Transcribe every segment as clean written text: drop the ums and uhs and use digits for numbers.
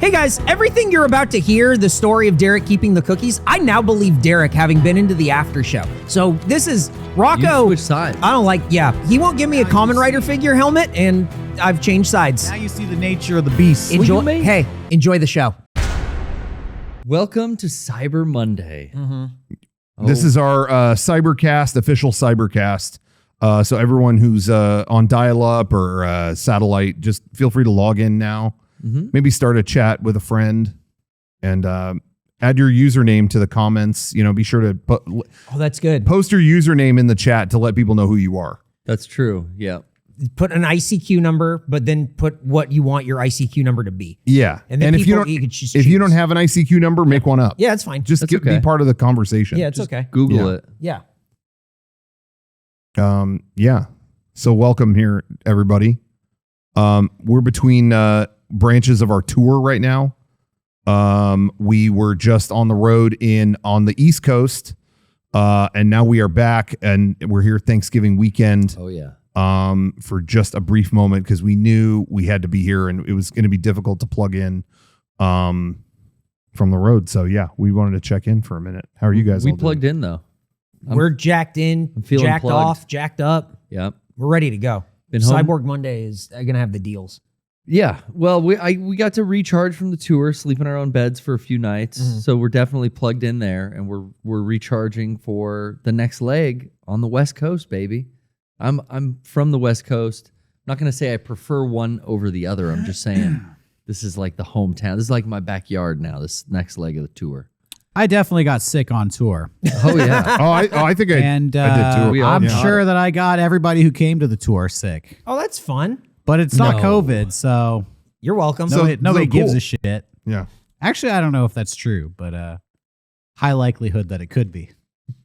Hey guys, everything you're about to hear, the story of Derek keeping the cookies, I now believe Derek having been into the after show. So this is Rocco. Which side? I don't like, he won't give me a Kamen Rider figure helmet, and I've changed sides. Now you see the nature of the beast. Enjoy the show. Welcome to Cyber Monday. Mm-hmm. This is our Cybercast, official Cybercast. So everyone who's on dial-up or satellite, just feel free to log in now. Mm-hmm. Maybe start a chat with a friend and add your username to the comments. You know, be sure to that's good. Post your username in the chat to let people know who you are. That's true. Yeah. Put an ICQ number, but then put what you want your ICQ number to be. Yeah. And then if you don't have an ICQ number, make one up. Yeah, it's fine. Just be part of the conversation. Yeah, it's just okay. Google it. Yeah. Yeah. So welcome here, everybody. We're between branches of our tour right now. We were just on the road on the East Coast, and now we are back, and we're here Thanksgiving weekend. Oh yeah. For just a brief moment because we knew we had to be here, and it was going to be difficult to plug in from the road. So yeah, we wanted to check in for a minute. How are you guys? We all plugged doing? in though. We're jacked in, jacked plugged. off, jacked up. Yep. We're ready to go. Cyborg Monday is going to have the deals. Yeah. Well, we got to recharge from the tour, sleep in our own beds for a few nights. Mm-hmm. So we're definitely plugged in there, and we're recharging for the next leg on the West Coast, baby. I'm from the West Coast. I'm not going to say I prefer one over the other. I'm just saying this is like the hometown. This is like my backyard now, this next leg of the tour. I definitely got sick on tour. Oh, yeah. I think I did too. I'm sure that I got everybody who came to the tour sick. Oh, that's fun. But it's not COVID, so... You're welcome. Nobody gives a shit. Yeah. Actually, I don't know if that's true, but high likelihood that it could be.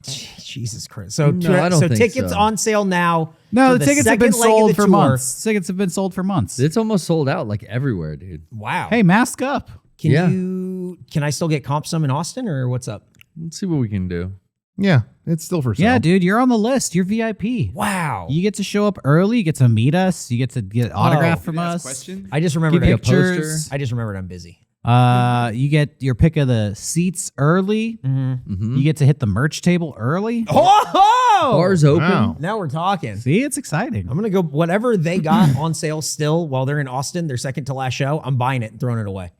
Jesus Christ. So, I don't think tickets so. on sale now. No, the tickets have been sold for tour. months. Tickets have been sold for months. It's almost sold out like everywhere, dude. Wow. Hey, mask up. Can I still get comp some in Austin, or what's up? Let's see what we can do. Yeah, it's still for sale. Yeah, dude, you're on the list. You're VIP. Wow. You get to show up early. You get to meet us. You get to get autograph from us. I just remembered Give you pictures. poster. I just remembered I'm busy. You get your pick of the seats early. Mm-hmm. You get to hit the merch table early. Bars open. Wow. Now we're talking. See, it's exciting. I'm gonna go whatever they got on sale still while they're in Austin, their second to last show. I'm buying it and throwing it away.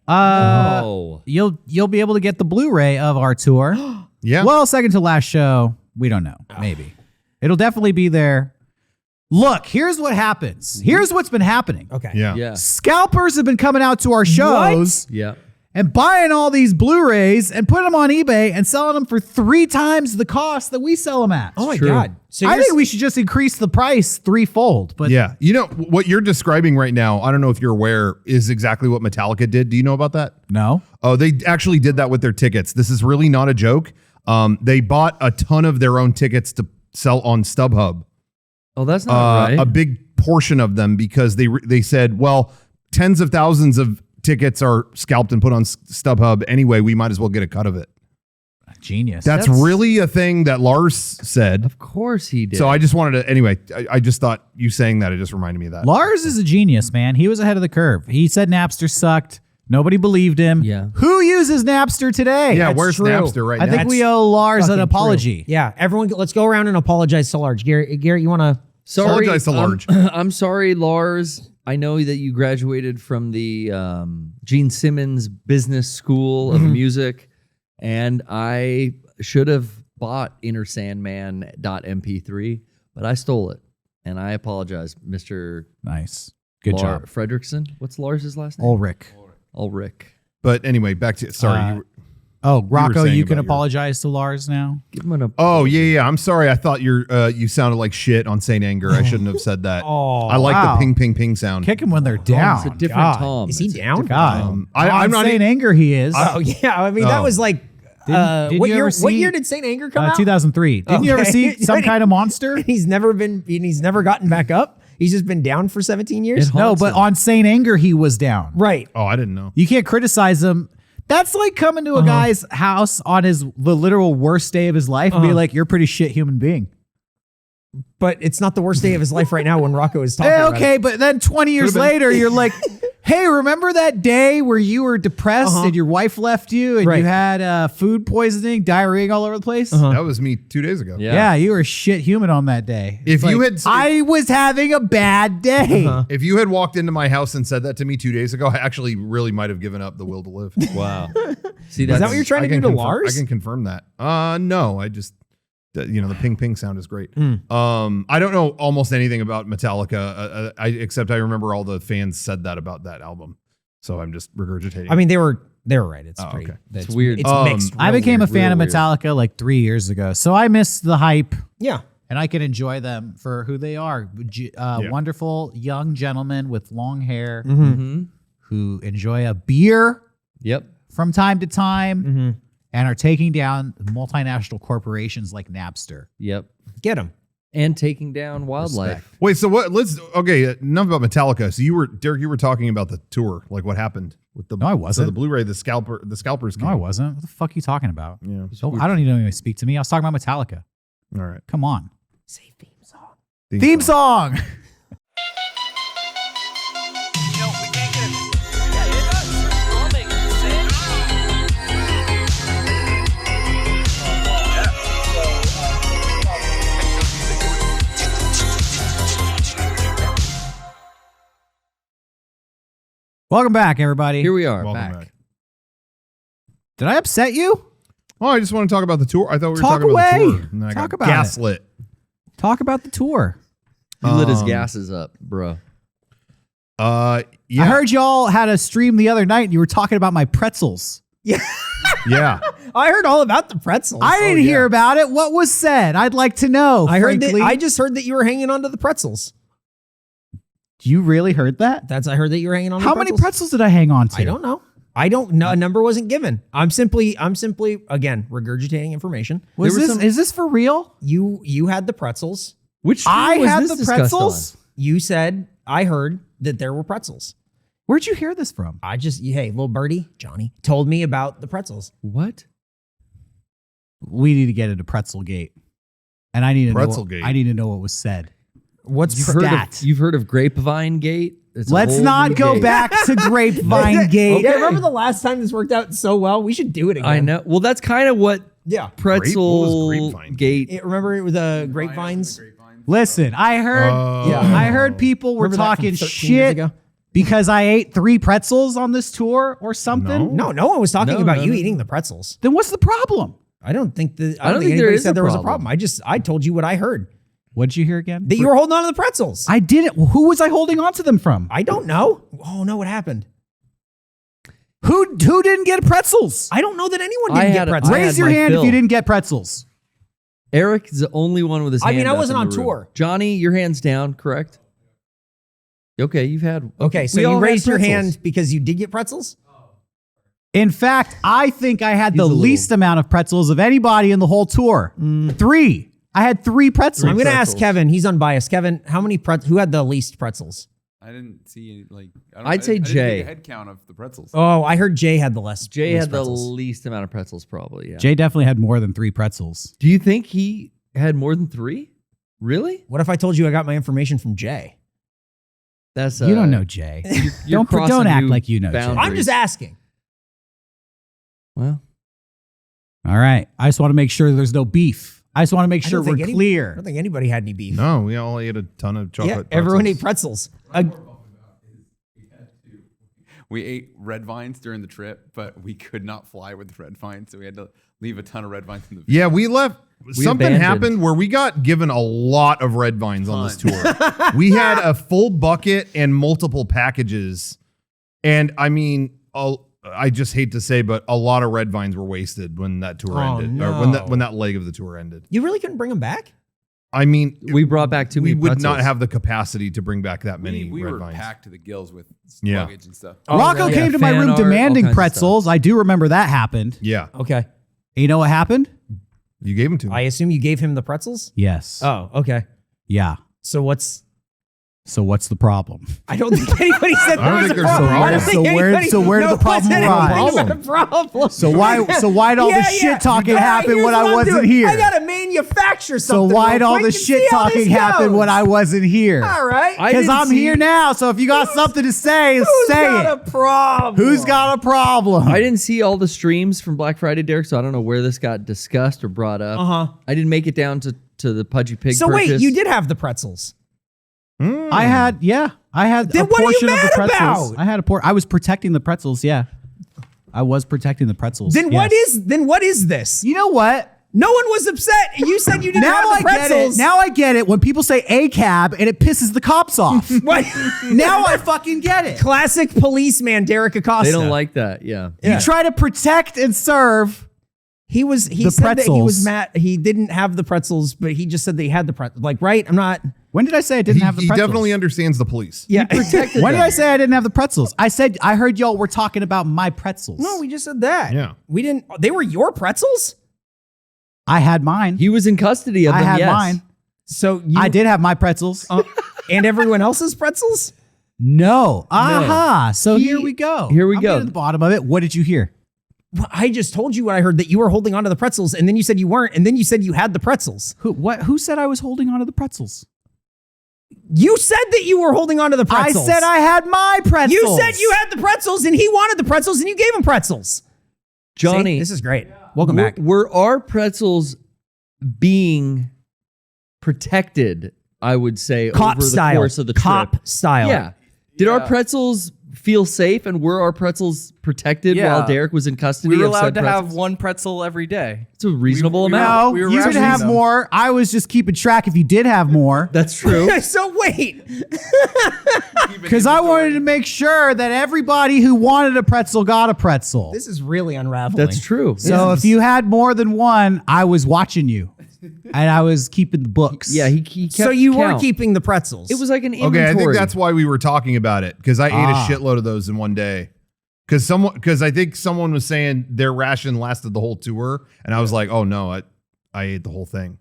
You'll be able to get the Blu-ray of our tour. Yeah. Well, second to last show, we don't know. Maybe it'll definitely be there. Look, here's what happens. Here's what's been happening. Okay. Yeah. Scalpers have been coming out to our shows Yeah. and buying all these Blu-rays and putting them on eBay and selling them for 3 times the cost that we sell them at. Oh my True. God. So I think we should just increase the price 3-fold. But yeah. You know, what you're describing right now, I don't know if you're aware, is exactly what Metallica did. Do you know about that? no. Oh, they actually did that with their tickets. This is really not a joke. They bought a ton of their own tickets to sell on StubHub. Oh, that's not right. A big portion of them, because they said, well, tens of thousands of tickets are scalped and put on StubHub anyway. We might as well get a cut of it. Genius. That's really a thing that Lars said. Of course he did. So I just wanted to, anyway, I just thought you saying that, it just reminded me of that. Lars is a genius, man. He was ahead of the curve. He said Napster sucked. Nobody believed him. Yeah. Who uses Napster today? Yeah, That's where's true. Napster right now? I think we owe Lars an fucking apology. true. Yeah. Everyone, let's go around and apologize to Large. Garrett, you want to? Sorry, Apologize to Large. I'm sorry, Lars. I know that you graduated from the Gene Simmons Business School of Music, and I should have bought InnerSandman.mp3, but I stole it, and I apologize, Mr. Nice. Good job. Fredrickson. What's Lars's last name? Ulrich. But anyway, back to, sorry. Oh, Rocco, saying you can about your- apologize to Lars now? Give him an Oh, yeah. I'm sorry. I thought you sounded like shit on Saint Anger. I shouldn't have said that. I like wow. the ping, ping, ping sound. Kick him when they're down. It's a different God. Tom. Is he It's a down? God. I'm not saying anger he is. Oh yeah. I mean, that was like. Didn't what you year? ever What see- year did Saint Anger come out? 2003. Didn't you ever Okay. see Some Kind of Monster? He's never gotten back up. He's just been down for 17 years. It No, haunts but him. on Saint Anger, he was down. Right. Oh, I didn't know. You can't criticize him. That's like coming to a guy's house on the literal worst day of his life and be like, you're a pretty shit human being. But it's not the worst day of his life right now when Rocco is talking about Okay, but then 20 years later, you're like, Hey, remember that day where you were depressed and your wife left you and you had food poisoning, diarrhea all over the place? That was me 2 days ago. Yeah, you were shit human on that day. If you had, I was having a bad day. if you had walked into my house and said that to me 2 days ago, I actually really might have given up the will to live. Wow. See, Is that what you're trying to do to Lars? I can confirm that. No, I just, the ping ping sound is great. I don't know almost anything about Metallica, except I remember all the fans said that about that album. So I'm just regurgitating. I mean, they were right. It's pretty. okay. It's weird. It's mixed. I real became weird. a fan of weird. Metallica like 3 years ago, so I miss the hype. Yeah. And I can enjoy them for who they are. Wonderful young gentlemen with long hair who enjoy a beer Yep. from time to time and are taking down multinational corporations like Napster. Yep. Get him. And taking down wildlife. Wait, so what? Enough about Metallica. So Derek, you were talking about the tour, like what happened with the. No, I wasn't. So the Blu-ray, the scalpers. No, I wasn't. What the fuck are you talking about? Yeah. So I don't even speak to me. I was talking about Metallica. All right. Come on. Say theme song. Theme song. Welcome back, everybody. Here we are. Welcome back. back. Did I upset you? Oh, I just want to talk about the tour. I thought we were Talk talking about the away. tour. And then I Talk got about it. gaslit. Talk about the tour. You lit his gases up, bro. Yeah. I heard y'all had a stream the other night and you were talking about my pretzels. Yeah. I heard all about the pretzels. I didn't hear about it. What was said? I'd like to know. I heard that. frankly. I just heard that you were hanging on to the pretzels. You really heard that? I heard that you were hanging on. How to the many pretzels did I hang on to? I don't know. I don't know. A number wasn't given. I'm simply again regurgitating information. Is this for real? You had the pretzels. Which stream I was had this the discussed pretzels? You said I heard that there were pretzels. Where'd you hear this from? Hey, little birdie, Johnny, told me about the pretzels. on? What? We need to get into Pretzelgate. And I need to Pretzelgate. I need to know what was said. What's You've heard of Grapevine Gate? It's a Let's whole not new go gate. back to Grapevine Gate. Okay, remember the last time this worked out so well? We should do it again. I know. Well, that's kind of what Yeah. Pretzel What was Grapevine Gate. Remember it was the grapevines? Listen, I heard I heard people were Remember that from talking 13 years shit ago? because I ate 3 pretzels on this tour or something. No, no one was talking No, about no, you no. eating the pretzels. Then what's the problem? I don't think I don't think anybody there is said a there was a problem. problem. I told you what I heard. What'd you hear again? That you were holding on to the pretzels. I didn't. Well, who was I holding on to them from? I don't know. Oh no, what happened? Who didn't get pretzels? I don't know that anyone I didn't had get a- pretzels. I had Raise your my hand fill. if you didn't get pretzels. Eric is the only one with his hand I mean, I up wasn't in on the room. tour. Johnny, your hand's down, correct? Okay, you've had. Okay, so we all you had raised your pretzels. hand because you did get pretzels? In fact, I think I had He's the a little- least amount of pretzels of anybody in the whole tour. 3. I had 3 pretzels. I'm going to ask pretzels. Kevin. He's unbiased. Kevin, who had the least pretzels? I didn't see any, like. I'd say I didn't Jay. take a head count of the pretzels. Oh, I heard Jay had the less. Jay least had the pretzels. least amount of pretzels, probably. Yeah. Jay definitely had more than 3 pretzels. Do you think he had more than 3? Really? What if I told you I got my information from Jay? That's You don't know Jay. You're don't crossing act new like you know Jay. boundaries. I'm just asking. Well, All right. I just want to make sure there's no beef. I just want to make I sure don't we're think I clear. don't think anybody had any beef. No, we all ate a ton of chocolate. Yeah, everyone pretzels. ate pretzels. We ate red vines during the trip, but we could not fly with red vines, so we had to leave a ton of red vines in the. Yeah, we left. Something abandoned. happened where we got given a lot of red vines on this tour. We had a full bucket and multiple packages. And I mean, I just hate to say, but a lot of red vines were wasted when that tour Oh, ended. no. Or when that leg of the tour ended. You really couldn't bring them back? I mean, we brought back too we many would pretzels. not have the capacity to bring back that many We red were vines. packed to the gills with Yeah. luggage and stuff. Oh, Rocco really? came Yeah, to my fan room art, all demanding kinds of pretzels. I do remember that happened. Yeah, Okay. And you know what happened? you gave them to me. I assume you gave him the pretzels? Yes. Oh, okay. Yeah. So what's So what's the problem? I don't think anybody said I don't there was think a there's a problem. problem. I don't think So where- anybody- so where did no the problem one said lie? anything about a problem. So why'd all the shit talking happen here's when I what I'm wasn't doing. here? I gotta manufacture So something. why'd real all quick the and shit see how talking this happen goes. when I wasn't here? All right. Because I'm here now. So if you got something to say, Who's say got it. a problem? Who's got a problem? I didn't see all the streams from Black Friday, Derek, so I don't know where this got discussed or brought up. I didn't make it down to the Pudgy Pig So purchase. wait, you did have the pretzels. I had Then a what are you portion of the mad pretzels. about? I had I was protecting the pretzels. Yeah, I was protecting the pretzels. Then yes. what is this? You know what? No one was upset. You said you didn't Now have I the pretzels. get it. Now I get it. When people say a cab and it pisses the cops off. What? Now I fucking get it. Classic policeman Derek Acosta. They don't like that. Yeah. You try to protect and serve. He the said that he was pretzels. mad. He didn't have the pretzels, but he just said that he had the pretzels. Like, right? I'm not. When did I say I didn't have the He pretzels? definitely understands the police. Yeah. When did I say I didn't have the pretzels? I said I heard y'all were talking about my pretzels. No, we just said that. Yeah. We didn't. They were your pretzels. I had mine. He was in custody of I them, had yes. mine. So I did have my pretzels. and everyone else's pretzels. No. Aha. So here we go. Here we I'm go. getting to the bottom of it. What did you hear? Well, I just told you what I heard, that you were holding on to the pretzels, and then you said you weren't, and then you said you had the pretzels. Who said I was holding on to the pretzels? You said that you were holding on to the pretzels. I said I had my pretzels. You said you had the pretzels, and he wanted the pretzels, and you gave him pretzels. Johnny, See? This is great. Welcome back. Were our pretzels being protected, I would say, Cop over the style. course of the Cop trip? style. Yeah. Did our pretzels feel safe, and were our pretzels protected Yeah. while Derek was in custody? We were of said allowed to have pretzels? one pretzel every day. It's a reasonable we were- amount. No, We were you could rationing have them. more. I was just keeping track if you did have more. That's true. So wait. Because I wanted to make sure that everybody who wanted a pretzel got a pretzel. This is really unraveling. That's true. So if you had more than one, I was watching you. And I was keeping the books. Yeah, he kept So you were count. keeping the pretzels. It was like an inventory. Okay, I think that's why we were talking about it, because I ate a shitload of those in one day. Because I think someone was saying their ration lasted the whole tour, and I was like, oh no, I ate the whole thing.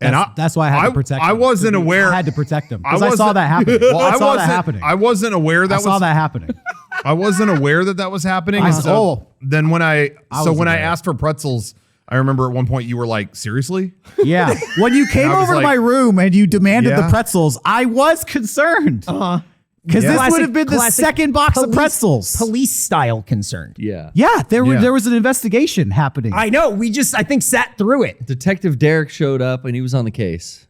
That's why I had to protect them. I wasn't aware. I had to protect them. Because I wasn't- saw that happening. Well, I saw that happening. I wasn't aware that I saw was that happening. I wasn't aware that was happening. I and saw- so then when I was when I aware. asked for pretzels, I remember at one point you were like, seriously? Yeah. When you came I was over to like, my room and you demanded the yeah. pretzels, I was concerned. Because Yeah. this Classic- would have been the classic second box of pretzels. Police style concerned. Yeah. Yeah, there Yeah. was an investigation happening. I know. We just, I think, sat through it. Detective Derek showed up and he was on the case.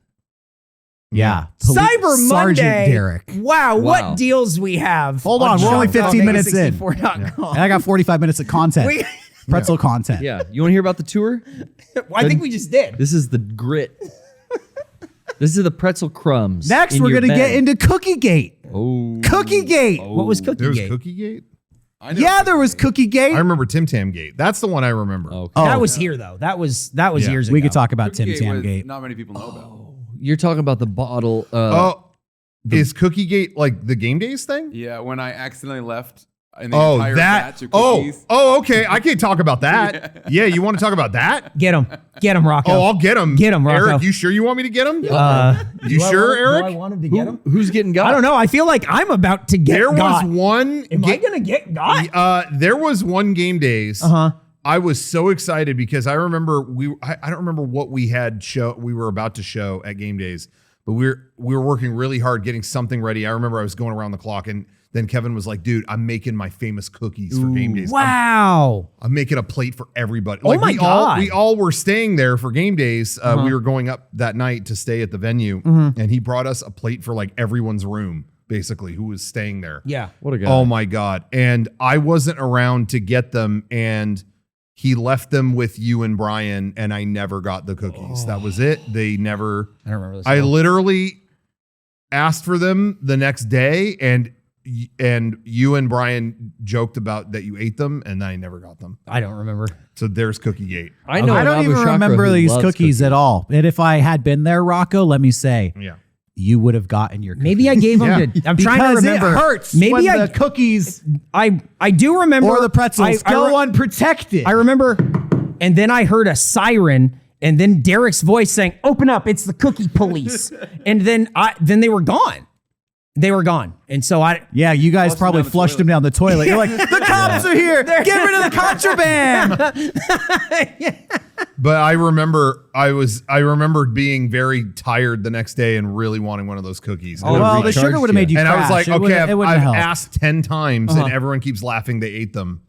yeah. Cyber Sergeant Monday. Derek. Wow, Wow. what deals we have? Hold on, we're only 15 minutes in. Mega64.com. And I got 45 minutes of content. We- Pretzel content. Yeah. You want to hear about the tour? I think we just did. This is the grit. This is the pretzel crumbs. Next, in we're your going to get bed. into Cookie Gate. Oh. Cookie Gate. What was Cookie There was Gate? Cookie Gate? I know. Yeah, there was Cookie Gate. I remember Tim Tam Gate. That's the one I remember. Okay. That was here though. That was Yeah. years ago. We could talk about Cookie Tim Gate Tam was Gate. Not many people know about. You're talking about the bottle. Is Cookie Gate like the Game Days thing? Yeah, when I accidentally left an Oh, entire that. batch of Oh, cookies. okay. I can't talk about that. Yeah, you want to talk about that? Get him, Rocco. Oh, I'll get him. Get 'em, Rocco. Eric, you sure you want me to get him? Do you I sure, want- Eric? Do I wanted to get him. Who's getting got? I don't know. I feel like I'm about to get There got. was one. Am I gonna get got? There was one Game Days. Uh-huh. I was so excited because I remember I don't remember what we were about to show at Game Days, but we were working really hard getting something ready. I remember I was going around the clock, and then Kevin was like, dude, I'm making my famous cookies for Game Days. Wow. I'm making a plate for everybody. Oh my God. We all were staying there for Game Days. We were going up that night to stay at the venue, and he brought us a plate for like everyone's room, basically, who was staying there. Yeah. What a guy. Oh my God. And I wasn't around to get them, and he left them with you and Brian, and I never got the cookies. That was it. They never. I don't remember this. I literally asked for them the next day, and you and Brian joked about that you ate them, and I never got them. I don't remember. So there's Cookie Gate. I know. I an don't Abu even Chakra remember who these loves cookies at all. And if I had been there, Rocco, let me say, Yeah. you would have gotten your cookies. Maybe I gave him Yeah. to. I'm trying to Because remember. it hurts Maybe when I the cookies I do remember or the pretzels go unprotected. I remember, and then I heard a siren, and then Derek's voice saying, "Open up! It's the cookie police!" And then they were gone. They were gone. And so Yeah, you guys Flushed probably them down the flushed them down the toilet. You're like, the cops are here. Get rid of the contraband. But I remember being very tired the next day and really wanting one of those cookies. Oh, well, the sugar would have made you and crash. I was like, It okay, wouldn't- it wouldn't I've help. asked 10 times and everyone keeps laughing they ate them.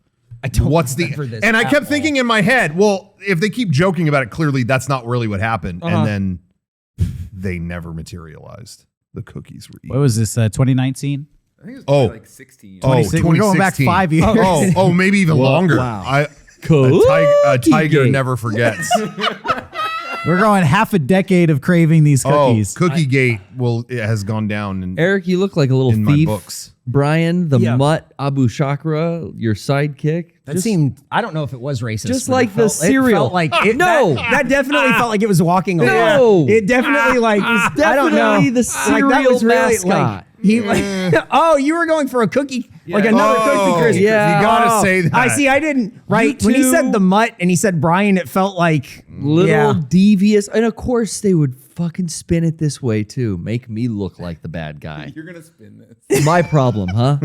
I don't What's remember this and I at kept all. thinking in my head, well, if they keep joking about it, clearly that's not really what happened. And then they never materialized. The cookies were What eaten. was this, 2019? I think it was Oh. probably like 16. Oh, 26 we're going back 2016. 5 years. Oh, maybe even longer. wow. A tiger Cookie never forgets. We're going half a decade of craving these cookies. Cookie Gate has gone down. And Eric, you look like a little in my thief. books. Brian, the Yeah. mutt Abu Shakra, your sidekick. That seemed, I don't know if it was racist. just but like it the felt, cereal. It felt like it, No. that definitely felt like it was walking away. No. It definitely like, I don't know. definitely the cereal mascot. He oh, you were going for a cookie, like another cookie crisp. Yeah. You gotta Oh, say that. I see. I didn't. Right. You When he two- said the mutt and he said Brian, it felt like Little devious. And of course, they would fucking spin it this way too. Make me look like the bad guy. You're going to spin this. My problem, huh?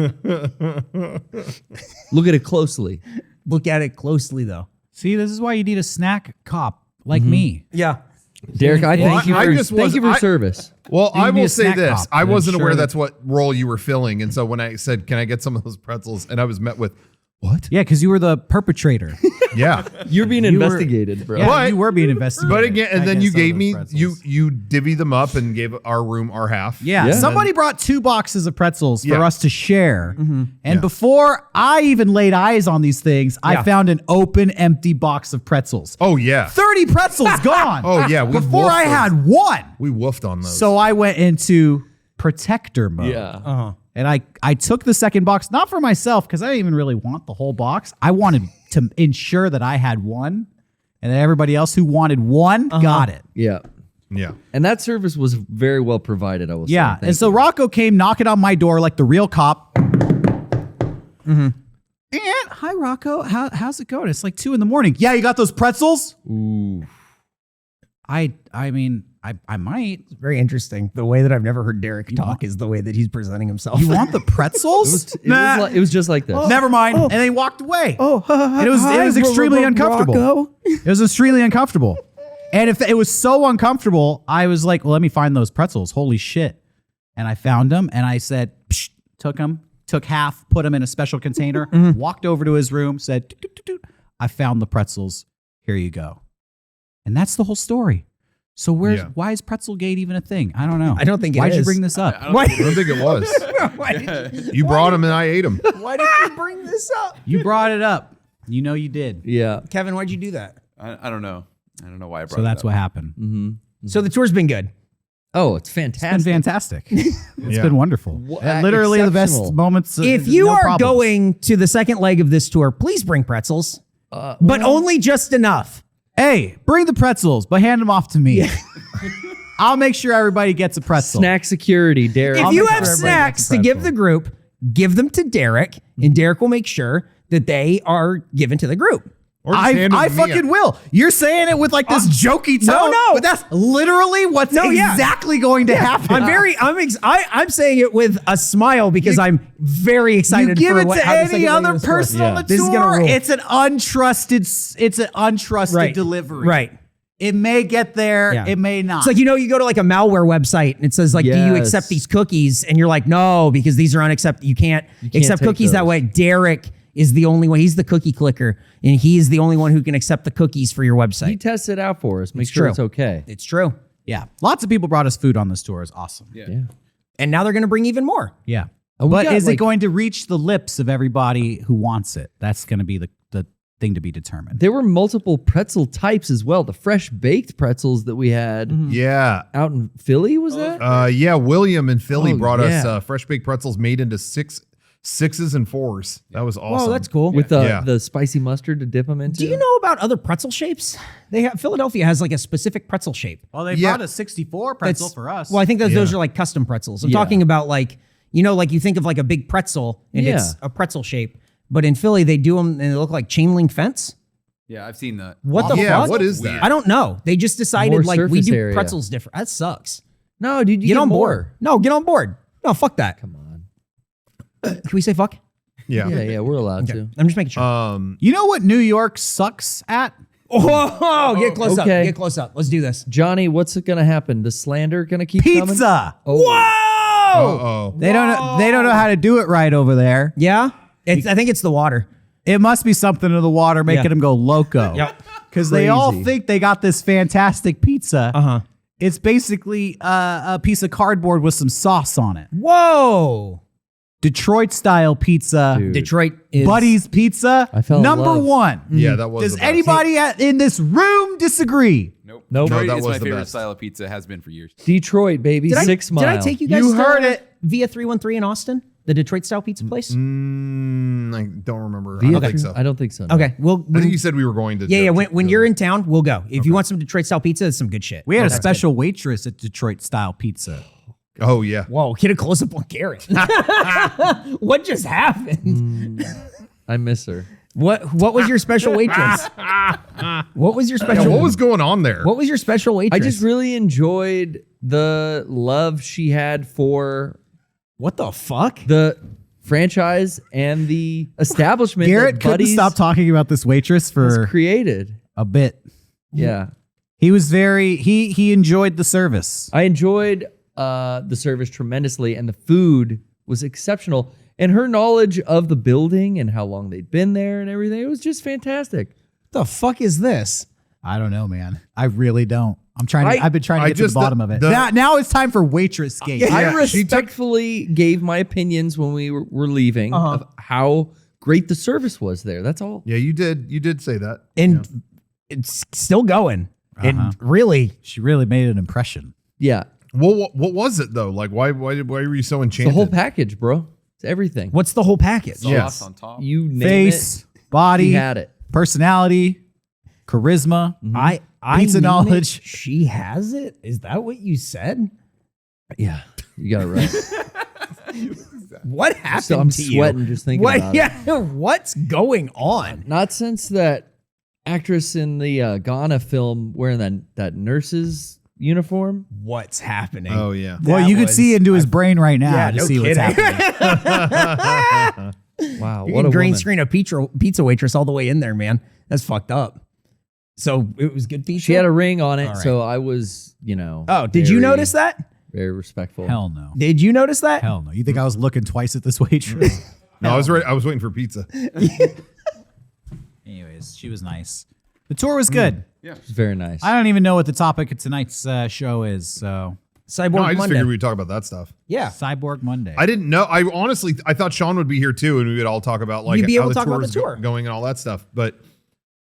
Look at it closely. Look at it closely, though. See, this is why you need a snack cop like me. Yeah. Derek, I thank you I for, just thank was- you for I- service. Well, You I can be will a say snack this. cop I and wasn't ensure aware that- that's what role you were filling. And so when I said, can I get some of those pretzels? And I was met with, what? Yeah, because you were the perpetrator. Yeah. You're being You were- investigated, bro. Yeah, But- you were being investigated. But again, and I then guess, you some of gave those me, pretzels. you divvied them up and gave our room our half. Yeah, Yeah. somebody brought 2 boxes of pretzels for Yeah. us to share. And Yeah. before I even laid eyes on these things, Yeah. I found an open, empty box of pretzels. Oh, yeah. 30 pretzels gone. Oh, yeah. We Before wolfed I those. had one. We woofed on those. So I went into protector mode. Yeah. And I took the second box, not for myself, because I didn't even really want the whole box. I wanted to ensure that I had one, and that everybody else who wanted one got it. Yeah. yeah. And that service was very well provided, I will say. Yeah. Thank And so you. Rocco came knocking on my door like the real cop. And hi, Rocco. How's it going? It's like 2 a.m. Yeah, you got those pretzels? Ooh. I mean, I might. It's very interesting. The way that I've never heard Derek talk is the way that he's presenting himself. You want the pretzels? It was just like this. Never mind. And they walked away. Oh, And it was extremely uncomfortable. Rocco. It was extremely uncomfortable. And if it was so uncomfortable, I was like, well, let me find those pretzels. Holy shit. And I found them and I said, Psh, took them, took half, put them in a special container, walked over to his room, said, "Toot, toot, toot, toot. I found the pretzels. Here you go. And that's the whole story. So why is Pretzelgate even a thing? I don't know. I don't think it Why'd you is. bring this up? Why, I don't think it was. why did You brought them and I ate them. why did you bring this up? You brought it up. You know you did. Yeah. Kevin, why'd you do that? I don't know. I don't know why I brought So that's it up. what happened. Mm-hmm. So the tour's been good. Oh, it's It's been fantastic. fantastic. It's been wonderful. Literally the best exceptional. moments. If you no are problems. going to the second leg of this tour, please bring pretzels, but only just enough. Hey, bring the pretzels, but hand them off to me. I'll make sure everybody gets a pretzel. Snack security, Derek. If I'll you make have sure everybody snacks gets a to give pretzel. the group, give them to Derek, and Derek will make sure that they are given to the group. Or just hand 'em I to me. fucking will. You're saying it with like this jokey tone. no. But that's literally what's yeah. exactly going to happen. I'm saying it with a smile because I'm very excited You give for it what, to how the any second leg of other this tour- person on the This is gonna tour. rule. It's an untrusted delivery. Right. It may get there. Yeah. It may not. It's like, you go to like a malware website and it says like, do you Yes. accept these cookies? And you're like, no, because these are unacceptable. You can't accept take cookies that those. way. Derek is the only one. He's the cookie clicker and he is the only one who can accept the cookies for your He website. tests it out for us. Make It's sure true. it's okay. It's true. yeah. Lots of people brought us food on this tour. It's awesome. Yeah. And now they're going to bring even more. Yeah. we But got, is it like- going to reach the lips of everybody who wants it? That's going to be the thing to be determined. There were multiple pretzel types as well. The fresh baked pretzels that we had Yeah. out in Philly, was that? Yeah. William in Philly Oh, brought yeah. us fresh baked pretzels made into sixes and fours. That was awesome. Oh, that's cool. With Yeah. the spicy mustard to dip them into? Do you know about other pretzel shapes? Philadelphia has like a specific pretzel shape. Well, they Yeah. brought a 64 pretzel That's- for us. Well, I think those Yeah. are like custom pretzels. I'm Yeah. talking about like, like you think of like a big pretzel and Yeah. it's a pretzel shape. But in Philly, they do them and they look like chain link fence. Yeah, I've seen that. What the Yeah, fuck? what is that? I don't know. They just decided More like we surface do area. pretzels different. That sucks. No, dude, you Get on more. board. No, get on board. No, fuck that. Come on. Can we say fuck? Yeah, we're allowed Okay. to. I'm just making sure. You know what New York sucks at? Oh, get close up. Okay. Get close up. Let's do this. Johnny, what's it gonna happen? The slander gonna keep coming? Pizza. Oh. Whoa! Uh-oh. They don't know how to do it right over there. Yeah? I think it's the water. It must be something to the water making Yeah. them go loco. Yep. Because they all Crazy. think they got this fantastic pizza. Uh-huh. It's basically a piece of cardboard with some sauce on it. Whoa! Detroit style pizza. Dude. Detroit is... Buddy's Pizza. I fell in number love. one. Yeah, that was Does the best. anybody in this room disagree? Nope. Nope. Detroit No, that is was my the favorite best. style of pizza. Has been for years. Detroit, baby. Did 6 Mile. Did I take you guys You to heard it. Via 313 in Austin? The Detroit style pizza place? I don't remember. I Via don't three- think so. I don't think so. no. Okay. I think you said we were going to. Yeah. When you're in town, we'll go. If you want some Detroit style pizza, it's some good shit. We had a That's special waitress at Detroit style pizza. Oh yeah. good. Whoa, get a close up on Garrett. What just happened? I miss her. What was your special waitress? What was your Yeah, special what was going on there? What was your special I waitress? just really enjoyed the love she had for What the fuck? the franchise and the establishment Garrett that couldn't Buddy's stop talking about this waitress was for created. a bit. Yeah. He was he enjoyed the service. I enjoyed the service tremendously, and the food was exceptional. And her knowledge of the building and how long they'd been there and everything, it was just fantastic. The fuck is this? I don't know, man. I really don't. I've been trying to I get to the just- bottom of it. the- Now it's time for waitress gate. I Yeah, she took- respectfully gave my opinions when we were leaving of how great the service was there. That's all. Yeah, you did. You did say that. And it's still going. And really, She really made an impression. Yeah. What was it though? Like why were you so The enchanted? whole package, bro. It's everything. what's the whole package? Sauce Yes. on top. You name Face, it. body, He had it. personality, charisma. I Pizza name it, knowledge. she has it? Is that what you said? Yeah. You got it right. What happened So I'm to you? sweating just thinking What? about it. Yeah, what's going on? Not since that actress in the Ghana film wearing that nurse's uniform. What's happening? Oh yeah. Well, That you could was- see into his brain right now Yeah, to no see what's kidding. happening. Wow. You What can a green woman. screen a pizza waitress all the way in there, man. That's fucked up. So it was good pizza. She had a ring on it, All right. so I was, Oh, did you very- notice that? Very respectful. Hell no. Did you notice that? Hell no. You think I was looking twice at this waitress? No, I was ready. I was waiting for pizza. Anyways, she was nice. The tour was good. It's very nice. I don't even know what the topic of tonight's show is. So Cyborg No, I just Monday. figured we'd talk about that stuff. Yeah. Cyborg Monday. I didn't know. I honestly, I thought Sean would be here too, and we would all talk about like You'd be how able the to talk about tour the is tour. going and all that stuff. But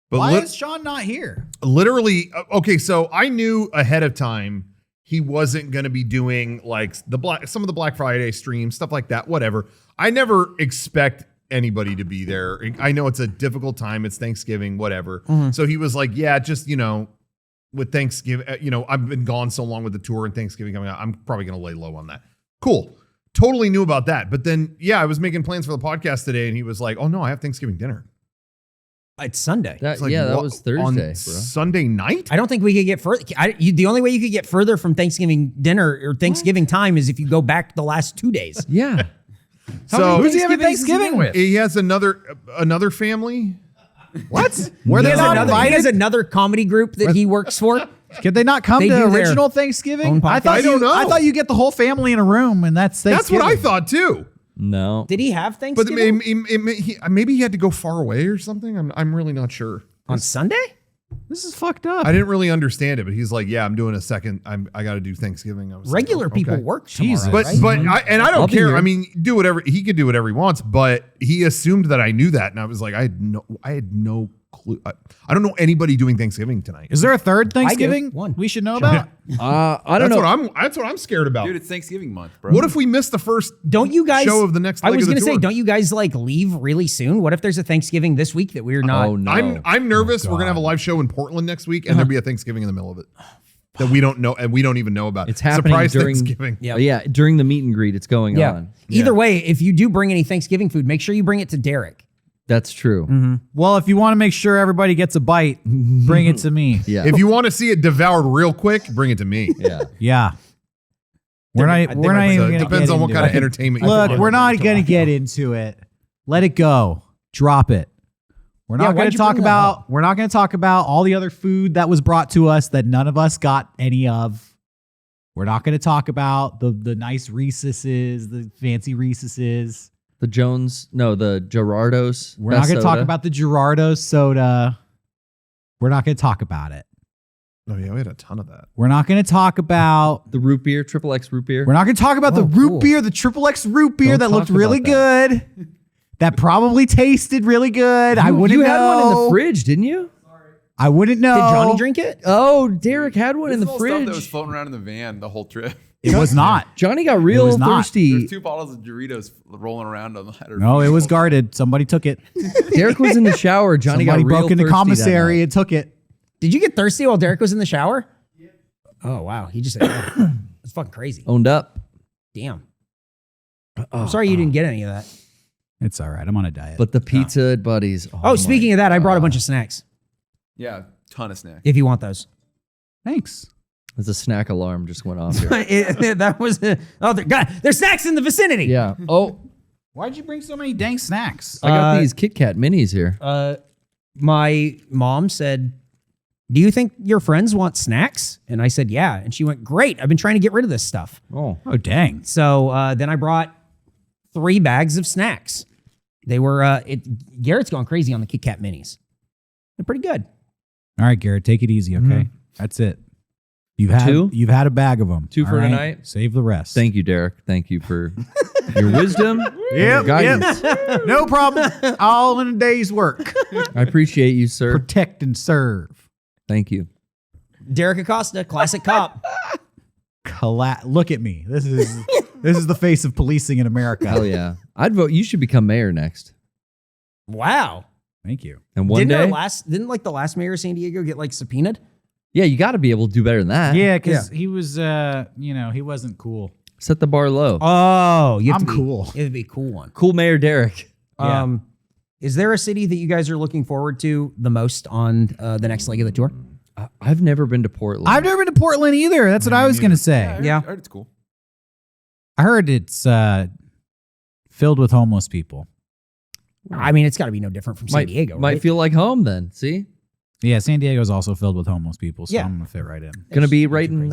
Why lit- is Sean not here? literally, okay. So I knew ahead of time he wasn't going to be doing like some of the Black Friday streams, stuff like that. Whatever. I never expect anybody to be there. I know it's a difficult time. It's Thanksgiving, whatever. So he was like, yeah, just with Thanksgiving, I've been gone so long with the tour and Thanksgiving coming out. I'm probably going to lay low on that. Cool. Totally knew about that. But then, yeah, I was making plans for the podcast today and he was like, oh no, I have Thanksgiving dinner. It's Sunday. that, It's like, that what, was Thursday, on bro. Sunday night? I don't think we could get further. The only way you could get further from Thanksgiving dinner or Thanksgiving time is if you go back the last 2 days. Yeah. So Who's he having Thanksgivings Thanksgiving with? he has another family. What? Were He they has, not another, he has invited? another comedy group that he works for. Could they not come They to do their original own Thanksgiving? podcast. I don't know. I thought you get the whole family in a room and that's That's Thanksgiving. what I thought too. No. Did he have But Thanksgiving maybe he had to go far away or something. I'm really not sure. on Sunday? This is fucked up. I didn't really understand it, but he's like, yeah, I'm doing a second. I got to do Thanksgiving. I was like, Regular oh, people okay. work tomorrow, Jesus. But right? I I'll don't be care. here. I mean, do whatever he could do whatever he wants. But he assumed that I knew that, and I was like, I had no clue. I don't know anybody doing Thanksgiving tonight. Is there a third Thanksgiving One. we should know about? I don't That's know. That's what I'm scared about. Dude, it's Thanksgiving month, bro. What if we miss the first Don't you guys show of the next I leg was of the gonna say, tour? don't you guys like leave really soon? What if there's a Thanksgiving this week that we're not? Oh, no. I'm nervous. We're gonna have a live show in Portland next week, and there'll be a Thanksgiving in the middle of it that we don't know, and we don't even know about. It's happening Surprise during Thanksgiving. Yeah, during the meet and greet, it's going on. Either way, if you do bring any Thanksgiving food, make sure you bring it to Derek. That's true. Mm-hmm. Well, if you want to make sure everybody gets a bite, bring it to me. Yeah. If you want to see it devoured real quick, bring it to me. yeah. Yeah. We're not even going to Depends on what kind of it. entertainment. you Look, want. we're not going to get into it. Let it go. Drop it. We're not going why'd to you talk bring that about. up? We're not going to talk about all the other food that was brought to us that none of us got any of. We're not going to talk about the nice Reese's, the fancy Reese's. The Gerardo's. We're not going to talk about the Gerardo's soda. We're not going to talk about it. Oh yeah, we had a ton of that. We're not going to talk about. the root beer, Triple X root beer. We're not going to talk about the Oh, root cool. beer, the Triple X root beer Don't that looked talk really about that. good. That probably tasted really good. I wouldn't You know. had one in the fridge, didn't you? I wouldn't know. Did Johnny drink it? Oh, Derek had one in the This is all stuff that was fridge. floating around in the van the whole trip. It was not. Johnny got real was not. thirsty. There's 2 bottles of Doritos rolling around on the ladder. No, it was guarded. Somebody took it. Derek was in the shower. Johnny Somebody got real broke into thirsty that commissary night. and took it. Did you get thirsty while Derek was in the shower? Yeah. Oh wow, he just it's fucking crazy. Owned up. Damn. I'm sorry you didn't get any of that. It's all right. I'm on a diet. But the pizza at Buddy's. Oh, speaking of that, I brought a bunch of snacks. Yeah, ton of snacks. If you want those. Thanks. There's a snack alarm just went off here. That was there's snacks in the vicinity. Yeah. Oh, Why'd you bring so many dang snacks? I got these Kit Kat minis here. My mom said, "Do you think your friends want snacks?" And I said, "Yeah." And she went, "Great. I've been trying to get rid of this stuff." Oh. Oh, dang. So then I brought 3 bags of snacks. They were Garrett's gone crazy on the Kit Kat minis. They're pretty good. All right, Garrett, take it easy, okay? That's it. You've had 2? You've had a bag of them. 2 all for right? tonight? Save the rest. Thank you, Derek. Thank you for your wisdom, your guidance. No problem. All in a day's work. I appreciate you, sir. Protect and serve. Thank you. Derek Acosta, classic cop. Look at me. This is the face of policing in America. Hell yeah. I'd vote you should become mayor next. Wow. Thank you. And one Didn't day, didn't like the last mayor of San Diego get like subpoenaed? yeah, you got to be able to do better than that. Yeah, because he was, he wasn't cool. Set the bar low. Oh, you have I'm to be cool. It'd be a cool one. Cool Mayor Derek. Is there a city that you guys are looking forward to the most on the next leg of the tour? I've never been to Portland. I've never been to Portland either. That's what I was going to say. Yeah. I heard it's cool. I heard it's filled with homeless people. I mean, it's got to be no different from San Diego, Might right? feel like home then. See? Yeah, San Diego is also filled with homeless people, so Yeah. I'm going to fit right in. Gonna be That's right crazy.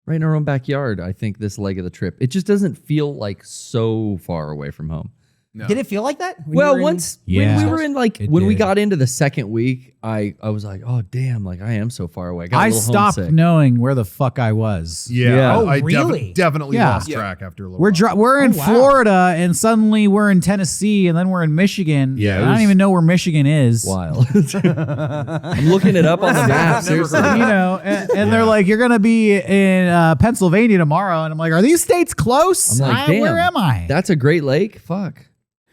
right in our own backyard, I think, this leg of the trip. It just doesn't feel like so far away from home. No. Did it feel like that? when you Well, were in- once Yeah. when we were in It when we did. got into the second week, I was like, oh damn, like I am so far away. I got a I little stopped homesick. knowing where the fuck I was. Yeah, Yeah. Oh, I really? definitely Yeah. lost Yeah. track after a little. We're while. we're in Oh, wow. Florida, and suddenly we're in Tennessee, and then we're in Michigan. Yeah, it I don't was- even know where Michigan is. Wild. I'm looking it up on the map. Seriously. And they're like, you're gonna be in Pennsylvania tomorrow, and I'm like, are these states close? I'm like, damn. Where am I? That's a Great Lake. Fuck.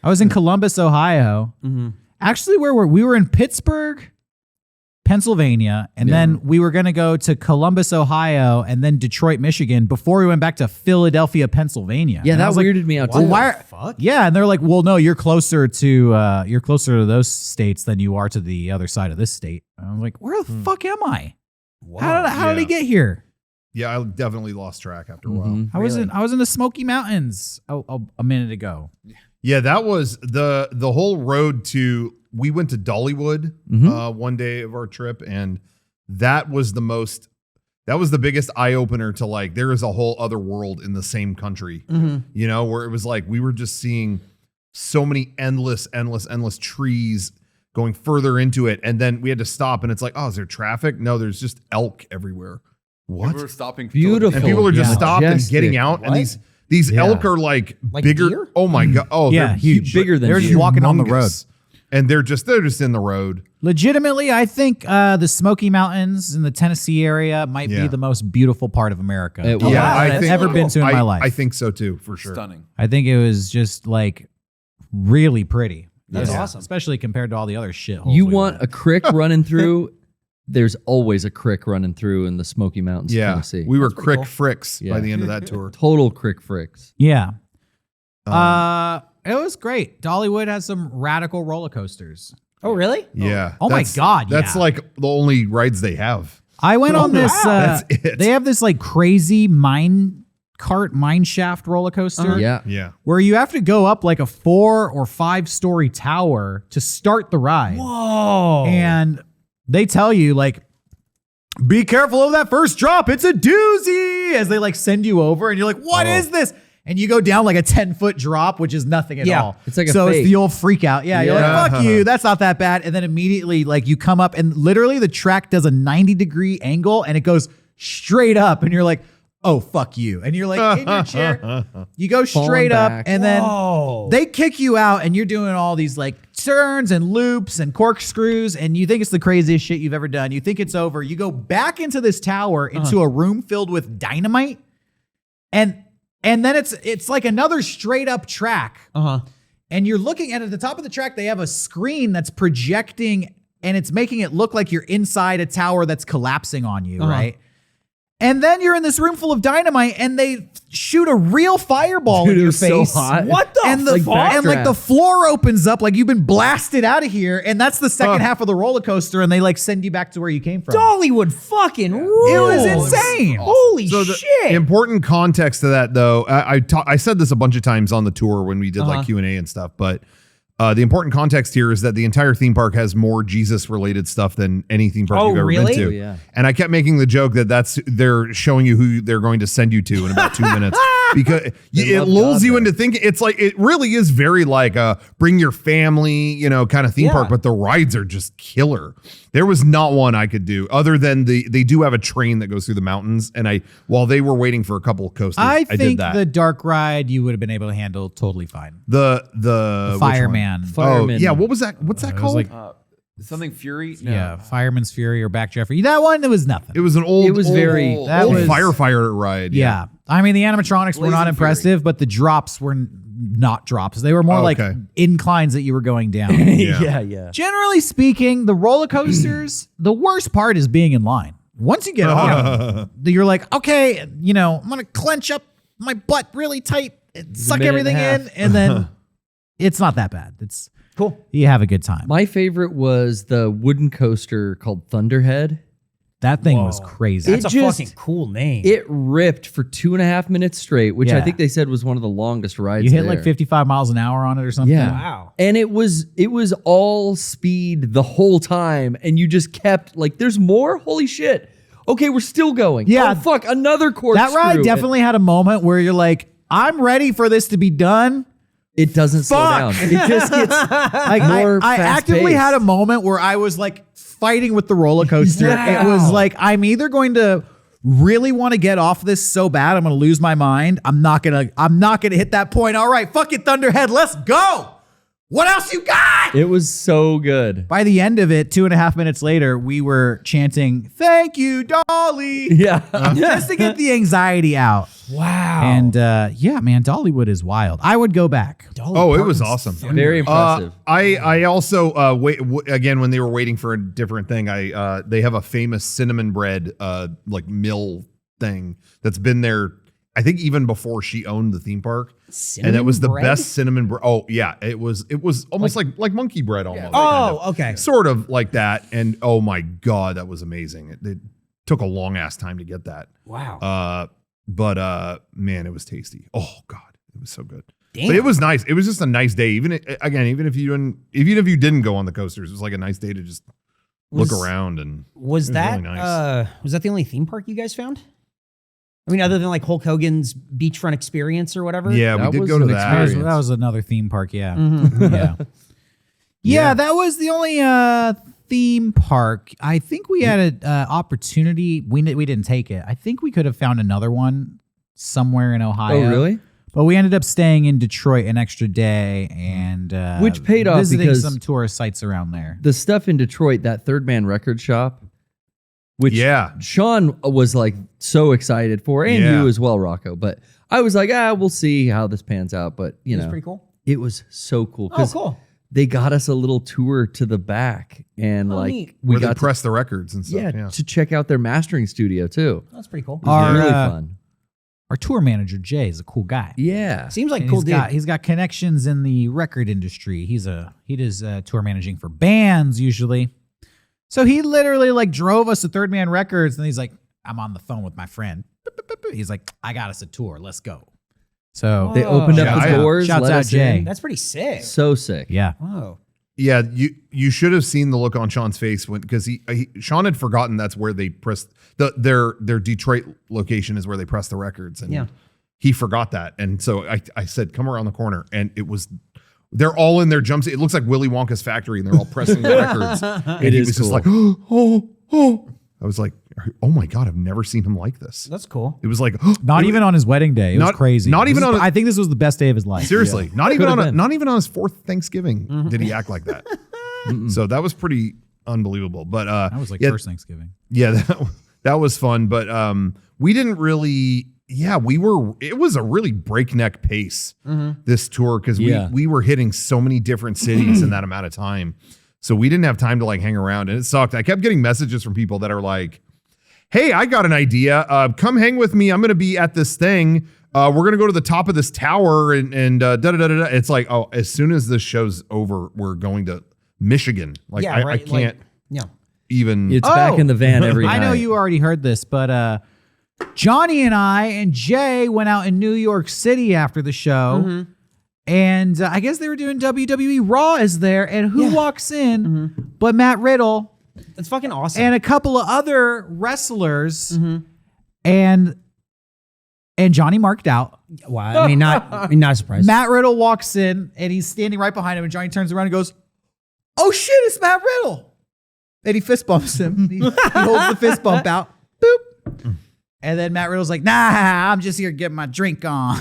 I was in Columbus, Ohio. Mm-hmm. Actually, where we were in Pittsburgh, Pennsylvania, and then we were gonna go to Columbus, Ohio, and then Detroit, Michigan, before we went back to Philadelphia, Pennsylvania. Yeah, And I that was like, weirded me out well, too. why? Yeah, and they're like, well, no, you're closer to those states than you are to the other side of this state. And I was like, where the fuck am I? How did I Yeah. get here? Yeah, I definitely lost track after a while. Mhm. I was in the Smoky Mountains a minute ago. Yeah, that was the whole road to. We went to Dollywood one day of our trip, and that was the biggest eye opener to like there is a whole other world in the same country. You know, where it was like we were just seeing so many endless trees going further into it, and then we had to stop, and it's like, oh, is there traffic? No, there's just elk everywhere. What? We were stopping. Beautiful. And people are just Yeah. stopped and Majestic. getting out, and these Yeah. elk are like Like bigger. deer? Oh my god! Oh, Yeah, they're huge. Bigger than They're deer. just walking on the road. humongous. And they're just in the road. Legitimately, I think the Smoky Mountains in the Tennessee area might be Yeah. the most beautiful part of America It that was. Yeah, wow, I that's think I've ever been to in my life. I think so too, for sure. Stunning. I think it was just like really pretty. That's Yeah. awesome. Especially compared to all the other shitholes. You we want went. a crick running through? There's always a crick running through in the Smoky Mountains, of Yeah, Tennessee. we were pretty crick cool. fricks Yeah. by the end of that tour. Total crick fricks. Yeah. Um, It was great. Dollywood has some radical roller coasters. Oh, really? Yeah. Oh my God, That's yeah. like the only rides they have. I went on this. That's it. They have this like crazy mine cart mine shaft roller coaster. Yeah. Yeah. Where you have to go up like a 4 or 5 story tower to start the ride. Whoa. And they tell you like, be careful of that first drop. It's a doozy as they like send you over and you're like, what is this? And you go down like a 10-foot drop, which is nothing at all. It's like a so fake. it's the old freak out. Yeah, you're like, fuck you. That's not that bad. And then immediately like you come up and literally the track does a 90-degree angle and it goes straight up. And you're like, oh, fuck you. And you're like in your chair. You go straight up back. and then Whoa. they kick you out and you're doing all these like turns and loops and corkscrews and you think it's the craziest shit you've ever done. You think it's over. You go back into this tower into a room filled with dynamite and then it's like another straight up track. And you're looking at the top of the track, they have a screen that's projecting and it's making it look like you're inside a tower that's collapsing on you, right? And then you're in this room full of dynamite and they shoot a real fireball Dude, in it your was so face. hot. What the and the fuck? and like the floor opens up like you've been blasted out of here and that's the second half of the roller coaster and they like send you back to where you came from. Dollywood fucking rules. It was insane. Holy So the shit. important context to that, though, I said this a bunch of times on the tour when we did like Q&A and stuff, but the important context here is that the entire theme park has more Jesus-related stuff than any theme park you've ever really? been to. Oh, yeah. And I kept making the joke that they're showing you who they're going to send you to in about 2 minutes because it love lulls God you there. into thinking it really is very like a bring your family, kind of theme park, but the rides are just killer. There was not one I could do other than they do have a train that goes through the mountains. And while they were waiting for a couple of coasters, I I did think that. the dark ride you would have been able to handle totally fine. The The which one? fireman. Fireman. Oh, yeah. What was that? What's that It was called? like Something Fury? No. yeah, Fireman's Fury or Back Jeffrey. That one, it was nothing. It was an old. It was very- that old was- firefighter ride. yeah. I mean, the animatronics were not Blazing impressive, but the drops were not drops. They were more like Okay. inclines that you were going down. yeah. Generally speaking, the roller coasters, the worst part is being in line. Once you get on, you're like, okay, I'm going to clench up my butt really tight and suck minute everything and a in. And then it's not that bad. It's Cool. You have a good time. My favorite was the wooden coaster called Thunderhead. That thing was crazy. That's It a just- fucking cool name. It ripped for 2.5 minutes straight, which I Yeah. think they said was one of the longest rides. You hit there. like 55 miles an hour on it or something. Yeah. Wow. And it was all speed the whole time, and you just kept like, "There's more? Holy shit! Okay, we're still going. Yeah. Oh, fuck, another corkscrew." That ride definitely had a moment where you're like, I'm ready for this to be done. It doesn't slow down. Fuck. It just gets Like more I actively fast-paced. had a moment where I was like fighting with the roller coaster. Wow. It was like I'm either going to really want to get off this so bad I'm going to lose my mind. I'm not going to hit that point. All right, fuck it, Thunderhead, let's go. What else you got? It was so good. By the end of it, 2.5 minutes later, we were chanting, "Thank you, Dolly," Yeah. just to get the anxiety out. Wow. And yeah, man, Dollywood is wild. I would go back. Oh, it was awesome. Very impressive. I also again when they were waiting for a different thing. They have a famous cinnamon bread like mill thing that's been there. I think even before she owned the theme park, and it was the bread? best cinnamon bread. Oh yeah, it was almost like monkey bread almost. Oh, okay. Sort of like that. And oh my god, that was amazing. It took a long ass time to get that. Wow. But man, it was tasty. Oh god, it was so good. Damn. But it was nice. It was just a nice day. Even if you didn't go on the coasters, it was like a nice day to just look around and Was it was that really nice. was that the only theme park you guys found? I mean, other than like Hulk Hogan's beachfront experience or whatever. Yeah, That we did was go to an that. experience. That was another theme park, yeah. Mhm. Yeah. Yeah, that was the only theme park. I think we had an opportunity. We didn't take it. I think we could have found another one somewhere in Ohio. Oh, really? But we ended up staying in Detroit an extra day and Which paid off visiting because- some tourist sites around there. The stuff in Detroit, that Third Man record shop, which Yeah. Sean was like so excited for, and Yeah. you as well, Rocco. But I was like, we'll see how this pans out. But It was pretty cool. it was so cool. Oh, 'cause cool. They got us a little tour to the back, and Oh, like neat. we Where they got press the records and to, stuff. yeah, Yeah. to check out their mastering studio too. That's pretty cool. It was Our, really uh, fun. Our tour manager, Jay, is a cool guy. Yeah, Seems like And cool he's dude. got, he's got connections in the record industry. He does tour managing for bands usually. So he literally like drove us to Third Man Records and he's like, I'm on the phone with my friend. He's like, I got us a tour. Let's go. So They opened up the Yeah, doors. shouts let out us Jay. in. That's pretty sick. So sick. yeah. Whoa. Yeah, you should have seen the look on Sean's face when because Sean had forgotten that's where they pressed their Detroit location is where they press the records, and he forgot that, and so I said come around the corner, and they're all in their jumpsuit. It looks like Willy Wonka's factory, and they're all pressing the records. And he was just like oh. I was like, oh my god, I've never seen him like this. That's cool. It was like Not even on his wedding day. It was Not- crazy. not even on- I think this was the best day of his life. seriously, not even Could've on been. not even on his fourth Thanksgiving did he act like that. So that was pretty unbelievable. But That was like yeah, first Thanksgiving. Yeah, that was fun. But we didn't really. Yeah, it was a really breakneck pace this tour because we were hitting so many different cities in that amount of time. So we didn't have time to like hang around, and it sucked. I kept getting messages from people that are like, "Hey, I got an idea. Come hang with me. I'm going to be at this thing. We're going to go to the top of this tower and da da da da." It's like, oh, as soon as this show's over, we're going to Michigan. Like, Yeah, I right. can't Like, even. It's back in the van every night. I know you already heard this, but Johnny and I and Jay went out in New York City after the show. And I guess they were doing WWE Raw is there. And who walks in but Matt Riddle That's fucking awesome. and a couple of other wrestlers. And Johnny marked out. wow. I mean, not surprised. Matt Riddle walks in and he's standing right behind him. And Johnny turns around and goes, "Oh shit, it's Matt Riddle." And he fist bumps him. He holds the fist bump out. Boop. And then Matt Riddle's like, "Nah, I'm just here getting my drink on."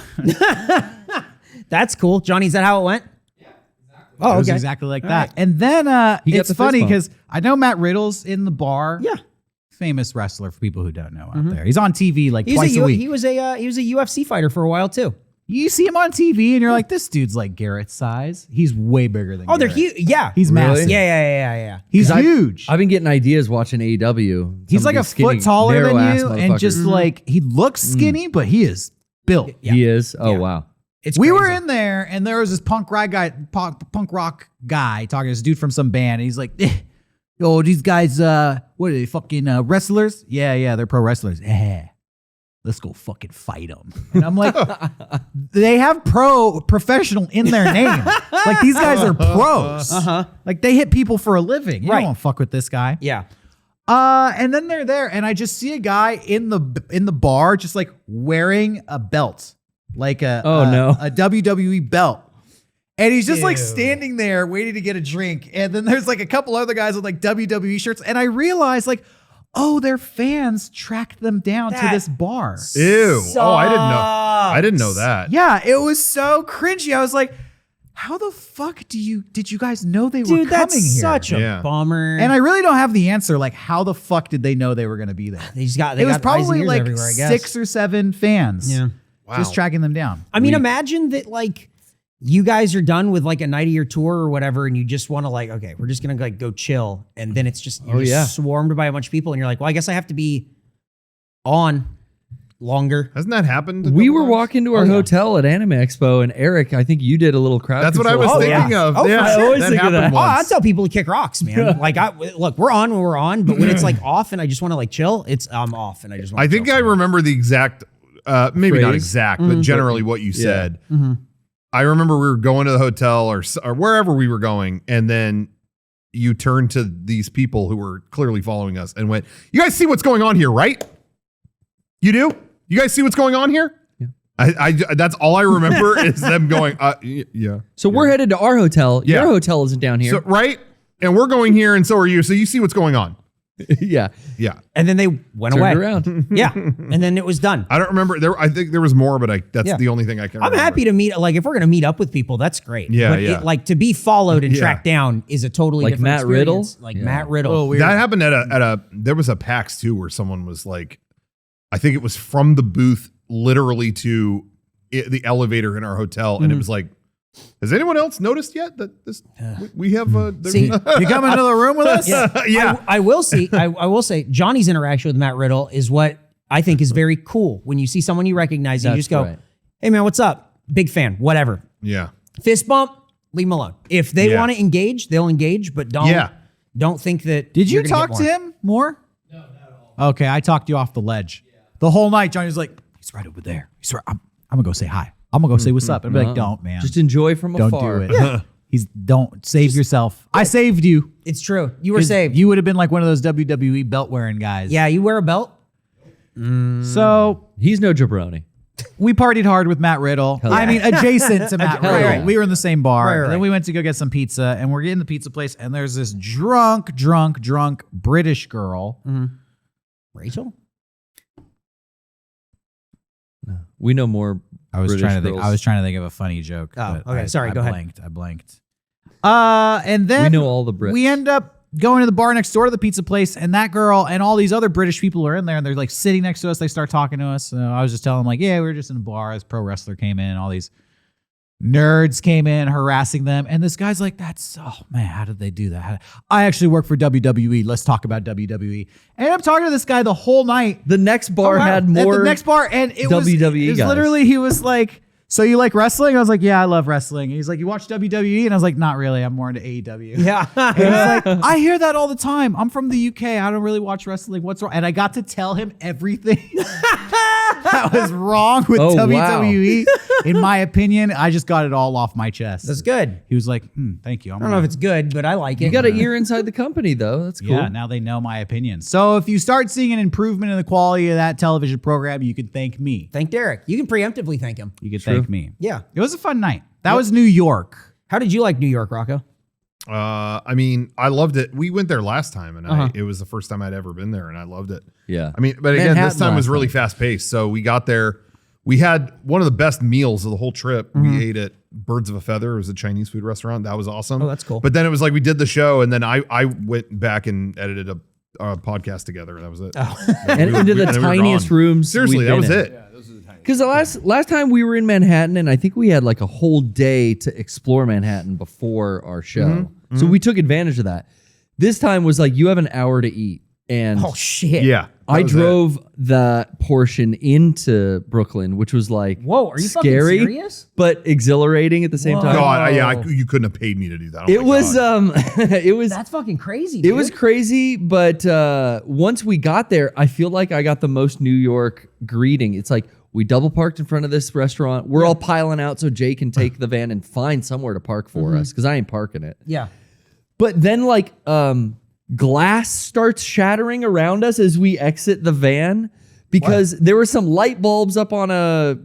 That's cool. Johnny, is that how it went? Yeah, exactly. Oh, It was okay. exactly like All that. right. And then He got it's the fist funny bump. because I know Matt Riddle's in the bar. Yeah. Famous wrestler for people who don't know out there. He's on TV like He was twice a week. He was a UFC fighter for a while too. You see him on TV and you're like, this dude's like Garrett's size. He's way bigger than Oh, they're Garrett. huge. Yeah. He's Really? massive. Yeah. He's 'Cause huge. I've been getting ideas watching AEW. He's Some like of a these skinny, foot taller than narrow-ass you and just motherfuckers. like, he looks skinny, but he is built. He is. Oh Yeah. wow. It's We crazy. were in there, and there was this punk rock guy talking to this dude from some band. And he's like, "Yo, these guys, what are they, fucking wrestlers? Yeah, they're pro wrestlers. Yeah, let's go fucking fight them." And I'm like, they have professional in their name. Like these guys are pros. Like they hit people for a living. You Right. don't want to fuck with this guy. Yeah. And then they're there, and I just see a guy in the bar, just like wearing a belt, like a WWE belt, and he's just like standing there waiting to get a drink. And then there's like a couple other guys with like WWE shirts, and I realized like, oh, their fans tracked them down to That this bar. Ew. Oh, I didn't know sucks. that. Yeah, it was so cringy. I was like, how the fuck did you guys know they were Dude, coming that's here? such a Yeah. bummer. And I really don't have the answer. Like, how the fuck did they know they were going to be there? they just got. It was got eyes and probably ears like everywhere, I guess. 6 or 7 fans. Yeah. Just tracking them down. I mean, imagine that like you guys are done with like a night of your tour or whatever, and you just want to like, okay, we're just gonna like go chill, and then it's just you're just swarmed by a bunch of people, and you're like, well, I guess I have to be on longer. Hasn't that happened? We were walking to our hotel at Anime Expo, and Eric, I think you did a little crowd. That's what I control. was Oh, thinking yeah. of. Oh, yeah, I always that think of happened that. Oh, I once. tell people to kick rocks, man. Like, look, we're on when we're on, but when it's like off and I just want to like chill, I'm off and I just want. I think I remember the exact, maybe not Phrase? exact, but generally what you said. I remember we were going to the hotel or wherever we were going, and then you turned to these people who were clearly following us and went, "You guys see what's going on here, right? You do? You guys see what's going on here?" Yeah. I that's all I remember is them going, yeah. So we're headed to our hotel. Yeah. Your hotel isn't down here. So, right? And we're going here, and so are you. So you see what's going on. yeah. Yeah. And then they went Turned away. around. Yeah, and then it was done. I don't remember. I think there was more, but that's Yeah. the only thing I can I'm remember. happy to meet. Like, if we're gonna meet up with people, that's great. Yeah, but yeah. like to be followed and Yeah. tracked down is a totally Like different Matt Riddle? experience. Like Yeah. Matt Riddle. That happened at a there was a PAX too where someone was like, I think it was from the booth literally to the elevator in our hotel, and it was like, has anyone else noticed yet that this we have See, You come into the room with us? yeah. I will see. I will say Johnny's interaction with Matt Riddle is what I think is very cool. When you see someone you recognize, and you That's just go, right. "Hey man, what's up? Big fan. Whatever. Yeah. Fist bump. Leave him alone. If they Yeah. want to engage, they'll engage. But don't think that. Did you you're gonna talk get to him more? No, not at all. Okay, I talked you off the ledge. the whole night, Johnny was like, he's right over there. He's right. I'm gonna go say hi. I'm gonna go say what's up. And I'd be like, don't, man. Just enjoy from don't afar. do it. Don't save yourself. I saved you. It's true. You were saved. You would have been like one of those WWE belt wearing guys. Yeah, you wear a belt? So He's no jabroni. we partied hard with Matt Riddle. Hell I mean, adjacent to Matt Riddle. yeah. We were in the same bar. Right. And then we went to go get some pizza, and we're getting the pizza place, and there's this drunk British girl. Rachel? We know more. I was British trying to think. girls. I was trying to think of a funny joke. Oh, but okay. Sorry, I go ahead. I blanked. And then We know all the Brits. we end up going to the bar next door to the pizza place, and that girl and all these other British people are in there, and they're like sitting next to us. They start talking to us. I was just telling them like, yeah, we were just in a bar. This pro wrestler came in, all these nerds came in harassing them, and this guy's like, oh man, how did they do that? I actually work for WWE. Let's talk about WWE. And I'm talking to this guy the whole night. The next bar had At more. the next bar, and it was WWE guys. literally, he was like, so you like wrestling? I was like, yeah, I love wrestling. And he's like, you watch WWE? And I was like, not really. I'm more into AEW. Yeah. And he's like, I hear that all the time. I'm from the UK. I don't really watch wrestling. What's wrong? And I got to tell him everything that was wrong with WWE. In my opinion, I just got it all off my chest. That's good. He was like, thank you. I don't know if it's good, but I like it. You got an ear inside the company, though. That's cool. Yeah, now they know my opinion. So if you start seeing an improvement in the quality of that television program, you can thank me. Thank Derek. You can preemptively thank him. You can thank me. Yeah. It was a fun night. That was New York. How did you like New York, Rocco? I mean, I loved it. We went there last time, and it was the first time I'd ever been there, and I loved it. Yeah. I mean, but again, this Manhattan time was last really time. fast paced. So we got there. We had one of the best meals of the whole trip. We ate at Birds of a Feather. It was a Chinese food restaurant. That was awesome. Oh, that's cool. But then it was like we did the show, and then I went back and edited a podcast together, and that was it. And into the and we were tiniest gone. rooms. Seriously, that was it. Because the last time we were in Manhattan, and I think we had like a whole day to explore Manhattan before our show. So we took advantage of that. This time was like, you have an hour to eat. And Oh, shit. Yeah. I that was it. drove that portion into Brooklyn, which was like, Whoa, are you scary, fucking serious? but exhilarating at the same Whoa. time. God, you couldn't have paid me to do that. Oh It my was God. it was That's fucking crazy, it dude. was crazy, but once we got there, I feel like I got the most New York greeting. It's like we double parked in front of this restaurant. We're all piling out so Jay can take the van and find somewhere to park for us because I ain't parking it. Yeah. But then like glass starts shattering around us as we exit the van because there were some light bulbs up on a,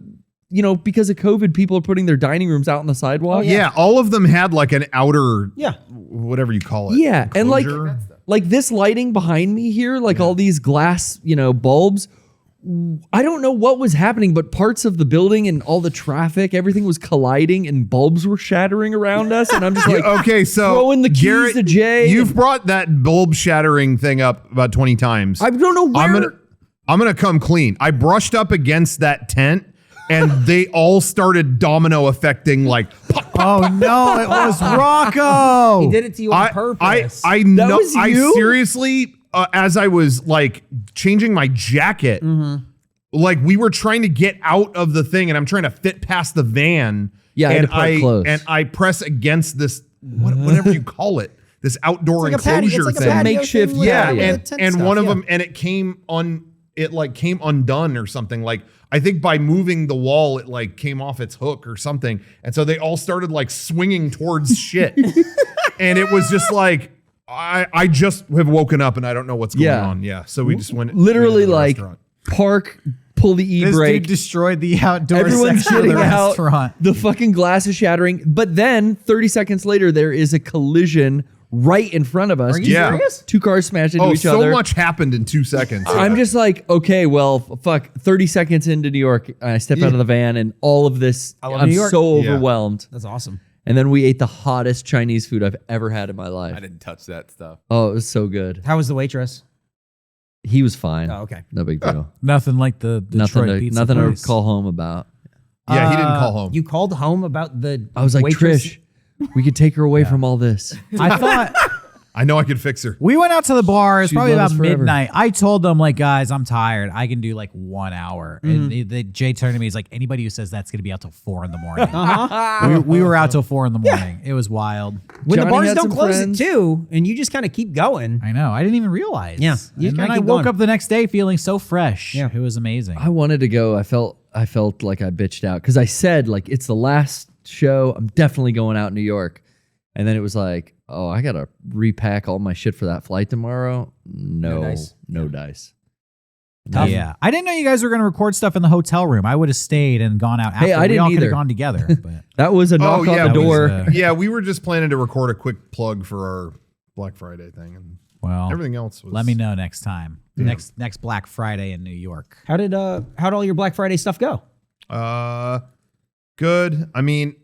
because of COVID, people are putting their dining rooms out on the sidewalk. yeah, all of them had like an outer, Yeah. whatever you call it. Yeah, and enclosure. like this lighting behind me here, like all these glass, bulbs. I don't know what was happening, but parts of the building and all the traffic, everything was colliding and bulbs were shattering around us. And I'm just like, okay, so throwing the keys Garrett, to Jay. You've brought that bulb shattering thing up about 20 times. I don't know where. I'm gonna come clean. I brushed up against that tent, and they all started domino affecting like. Pop, pop, Oh no, it was Rocco. He did it to you on purpose. I know. was I you? seriously, as I was like changing my jacket, like we were trying to get out of the thing, and I'm trying to fit past the van. Yeah, I had and to park close. and I press against this whatever you call it, this outdoor It's like a patio- enclosure it's like a thing. patio Makeshift, thing with yeah, with yeah. the tent And stuff, one of yeah. them, and it came undone or something. Like I think by moving the wall, it like came off its hook or something. And so they all started like swinging towards shit. And it was just like, I just have woken up and I don't know what's going on. Yeah. So we just went literally went to the like restaurant. park, pull the This e-brake. dude destroyed the outdoor Everyone's section of the shitting out. restaurant. The fucking glass is shattering. But then 30 seconds later, there is a collision right in front of us. Are you Yeah. serious? Two cars smashed into Oh, each so other. much happened in 2 seconds. I'm just like, okay, well, fuck. 30 seconds into New York, I step out of the van and all of this, love I'm New York. so Yeah. overwhelmed. That's awesome. And then we ate the hottest Chinese food I've ever had in my life. I didn't touch that stuff. Oh, it was so good. How was the waitress? He was fine. Oh, okay. No big deal. Nothing like the Detroit pizza nothing place. to call home about. yeah, he didn't call home. You called home about the I was like, waitress? Trish, we could take her away from all this. I thought I know I could fix her. We went out to the bar. It's She'd probably love about us forever. midnight. I told them, like, guys, I'm tired. I can do like 1 hour. And Jay turned to me. He's like, anybody who says that's going to be out till 4 in the morning. we were out till 4 in the morning. It was wild. When Johnny the bars had don't some close friends. at 2 and you just kind of keep going. I know. I didn't even realize. Yeah. You And gotta then I keep woke going. up the next day feeling so fresh. Yeah. It was amazing. I wanted to go. I felt like I bitched out because I said like it's the last show. I'm definitely going out in New York, and then it was like, oh, I gotta repack all my shit for that flight tomorrow. No dice. dice. Yeah. I didn't know you guys were going to record stuff in the hotel room. I would have stayed and gone out after. Hey, I we didn't all could either. have gone together. But That was a knock on the that was, door. Yeah, we were just planning to record a quick plug for our Black Friday thing, and well, everything else was. let me know next time. Next Black Friday in New York. How'd all your Black Friday stuff go? Good. I mean,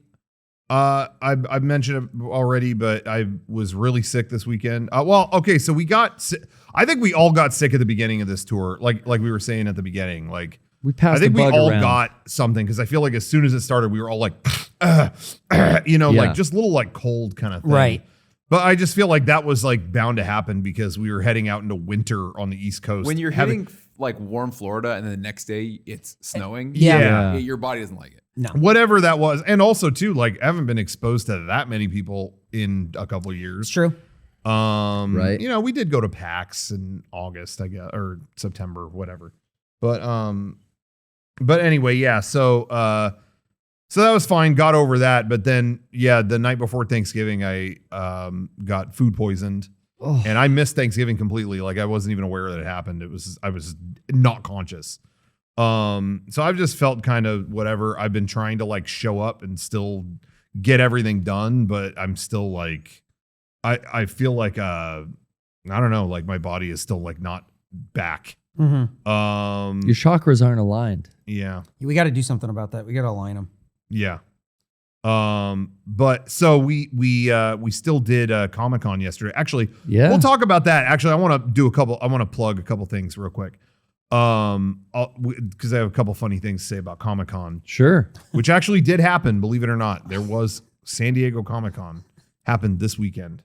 I've mentioned it already, but I was really sick this weekend. Well, okay, so we got. I think we all got sick at the beginning of this tour, like we were saying at the beginning. Like We passed I think the we bug all around. got something because I feel like as soon as it started, we were all like, Yeah. like just little like cold kind of thing. Right. But I just feel like that was like bound to happen because we were heading out into winter on the East Coast. When you're having- hitting like warm Florida and then the next day it's snowing, Yeah. your body doesn't like it. No. whatever that was, and also too, like I haven't been exposed to that many people in a couple of It's years. true. Right. You know, we did go to PAX in August, I guess, or September, whatever. But anyway, yeah. So that was fine. Got over that. But then, yeah, the night before Thanksgiving, I got food poisoned, and I missed Thanksgiving completely. Like I wasn't even aware that it happened. I was not conscious. So I've just felt kind of whatever. I've been trying to like show up and still get everything done, but I'm still like, I feel like I don't know, like my body is still like not back. Mm-hmm. Your chakras aren't aligned. Yeah. We got to do something about that. We got to align them. Yeah. But so we still did Comicon yesterday. Actually, Yeah. we'll talk about that. Actually, I want to plug a couple things real quick. Because I have a couple funny things to say about Comicon, Sure. which actually did happen, believe it or not. There was San Diego Comic-Con happened this weekend.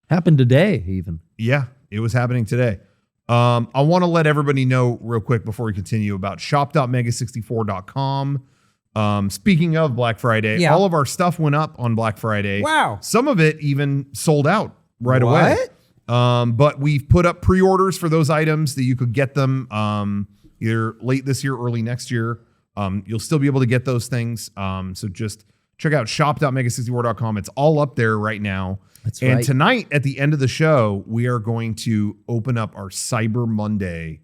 Happened today, even. Yeah, it was happening today. I want to let everybody know real quick before we continue about shop.mega64.com. Speaking of Black Friday, Yeah. all of our stuff went up on Black Friday. Wow. Some of it even sold out right away. What? But we've put up pre-orders for those items that you could get them either late this year, early next year. You'll still be able to get those things. So just check out shop.mega64.com. It's all up there right now. That's And right. tonight at the end of the show, we are going to open up our Cyber Monday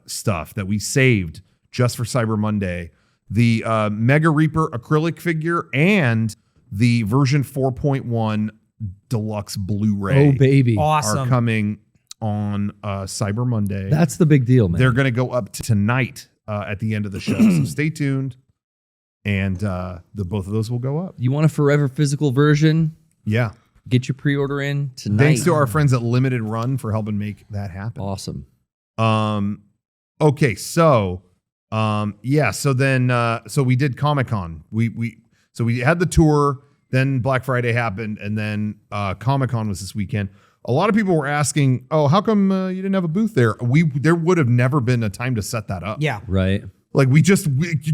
stuff that we saved just for Cyber Monday. The Mega Reaper acrylic figure and the version 4.1 deluxe Blu-ray Oh, baby. are Awesome. coming on Cyber Monday. That's the big deal, man. They're going to go up tonight at the end of the show. So stay tuned. And both of those will go up. You want a forever physical version? Yeah. Get your pre-order in tonight. Thanks to our friends at Limited Run for helping make that happen. Awesome. Okay, so so then so we did Comicon. We had the tour, then Black Friday happened, and then Comicon was this weekend. A lot of people were asking, "Oh, how come you didn't have a booth there?" There would have never been a time to set that up. Yeah. Right. Like we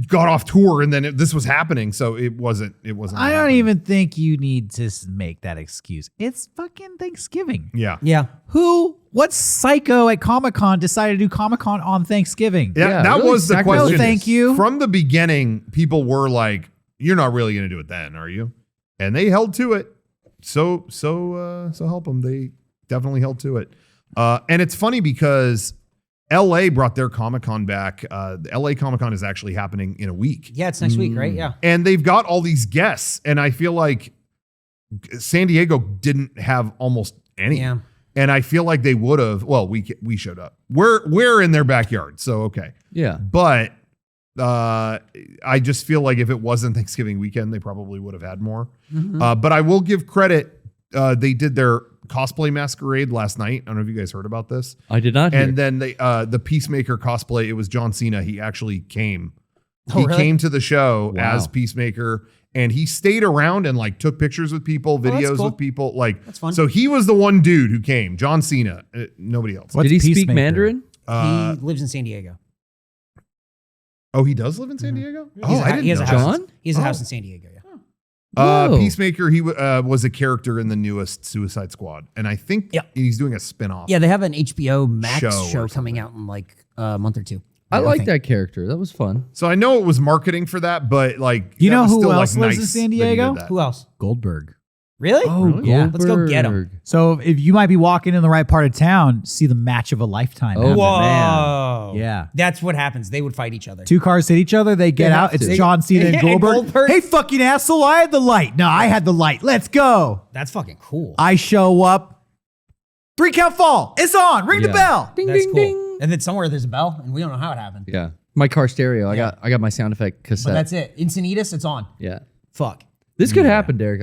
got off tour and then this was happening, so it wasn't. I don't happening. even think you need to make that excuse. It's fucking Thanksgiving. Yeah. Yeah. What psycho at Comic-Con decided to do Comic-Con on Thanksgiving? Yeah, Yeah, that really was the sacrilegious. question. No, thank you. From the beginning, people were like, "You're not really going to do it then, are you?" And they held to it. So help them. They definitely held to it. And it's funny because LA brought their Comic-Con back. The LA Comic-Con is actually happening in a week. Yeah, it's next week, right? Yeah. And they've got all these guests, and I feel like San Diego didn't have almost any. Yeah. And I feel like they would have. Well, we showed up. We're in their backyard, so okay. Yeah. But I just feel like if it wasn't Thanksgiving weekend, they probably would have had more. But I will give credit. They did their cosplay masquerade last night. I don't know if you guys heard about this. I did not hear. And then they the Peacemaker cosplay. It was John Cena. He actually came. Oh, He really? came to the show Wow. as Peacemaker, and he stayed around and like took pictures with people, videos cool. with people. Like, That's fun. So he was the one dude who came, John Cena, nobody else. What's Did he speak Peacemaker? Mandarin? He lives in San Diego. Oh, he does live in San Diego? Oh, I didn't he has know a that. house. John? He has a house in San Diego. Yeah. Whoa. Peacemaker, he was a character in the newest Suicide Squad, and I think he's doing a spin-off. Yeah, they have an HBO Max Show show or coming out in like a month or two. I like think. that character. That was fun. So I know it was marketing for that, but like, You that know was who still, else like, lives in nice San that he Diego? did that. Who else? Goldberg. Really? Oh, Yeah. Let's go get him. Goldberg. So if you might be walking in the right part of town, see the match of a lifetime. Oh, happen. Whoa. Yeah. That's what happens. They would fight each other. Two cars hit each other. They get They out. have It's to. John Cena and And Goldberg. Goldberg. Hey, fucking asshole! I had the light. No, I had the light. Let's go. That's fucking cool. I show up. 3 count fall. It's on. Ring the Yeah. bell. Ding, That's ding, cool. ding. And then somewhere there's a bell, and we don't know how it happened. Yeah. My car stereo. I got my sound effect cassette. But that's it. Encinitas, it's on. Yeah. Fuck. This could happen, Derek.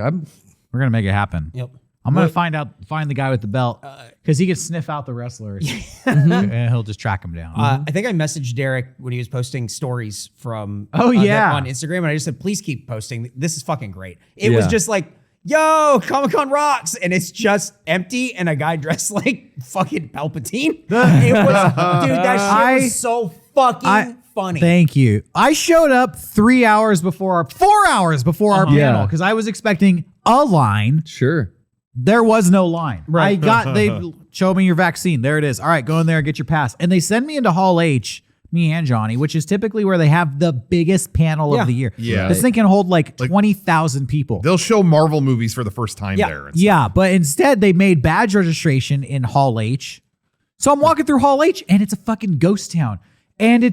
We're gonna make it happen. Yep. I'm gonna find the guy with the belt because he can sniff out the wrestlers and he'll just track them down. I think I messaged Derek when he was posting stories from Oh, yeah. on Instagram, and I just said, please keep posting. This is fucking great. It was Yeah. just like, yo, Comicon rocks, and it's just empty, and a guy dressed like fucking Palpatine. It was, dude, that shit was so fucking funny. Thank you. I showed up 4 hours before our panel Yeah. because I was expecting a line. Sure. There was no line. Right. They show me your vaccine. There it is. All right, go in there and get your pass. And they send me into Hall H, me and Johnny, which is typically where they have the biggest panel Yeah. of the year. Yeah. This thing can hold like 20,000 people. They'll show Marvel movies for the first time Yeah. there. Yeah, but instead they made badge registration in Hall H. So I'm walking through Hall H and it's a fucking ghost town. And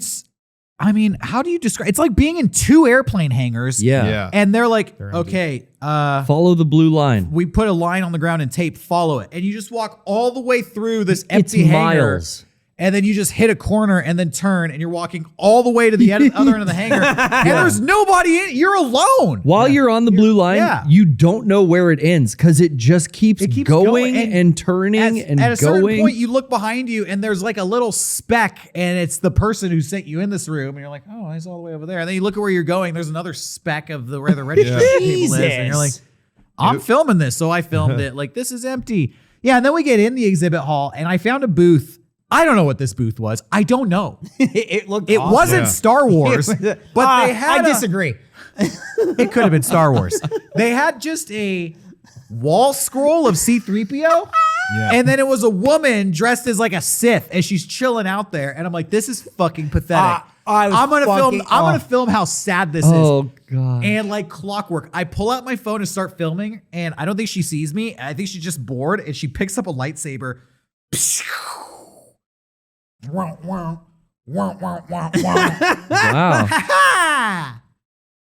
how do you describe? It's like being in 2 airplane hangars. Yeah. Yeah. And they're like, okay, Follow the blue line. we put a line on the ground and tape, follow it. And you just walk all the way through this empty It's hangar. miles. And then you just hit a corner and then turn and you're walking all the way to the other end of the hangar. And there's nobody in it. You're alone. While you're on the blue line, yeah. you don't know where it ends because it just keeps, going and turning and at a certain going. point, you look behind you and there's like a little speck, and it's the person who sent you in this room. And you're like, oh, he's all the way over there. And then you look at where you're going. There's another speck of where the registration table is, and you're like, I'm filming this, so I filmed it. Like, this is empty. Yeah, and then we get in the exhibit hall, and I found a booth. I don't know what this booth was. I don't know. It looked It awesome. wasn't Star Wars, but they had. I disagree. It could have been Star Wars. They had just a wall scroll of C-3PO. Yeah. And then it was a woman dressed as like a Sith, and she's chilling out there. And I'm like, this is fucking pathetic. I'm gonna film how sad this is. Oh, God. And like clockwork, I pull out my phone and start filming, and I don't think she sees me. I think she's just bored, and she picks up a lightsaber. Wow.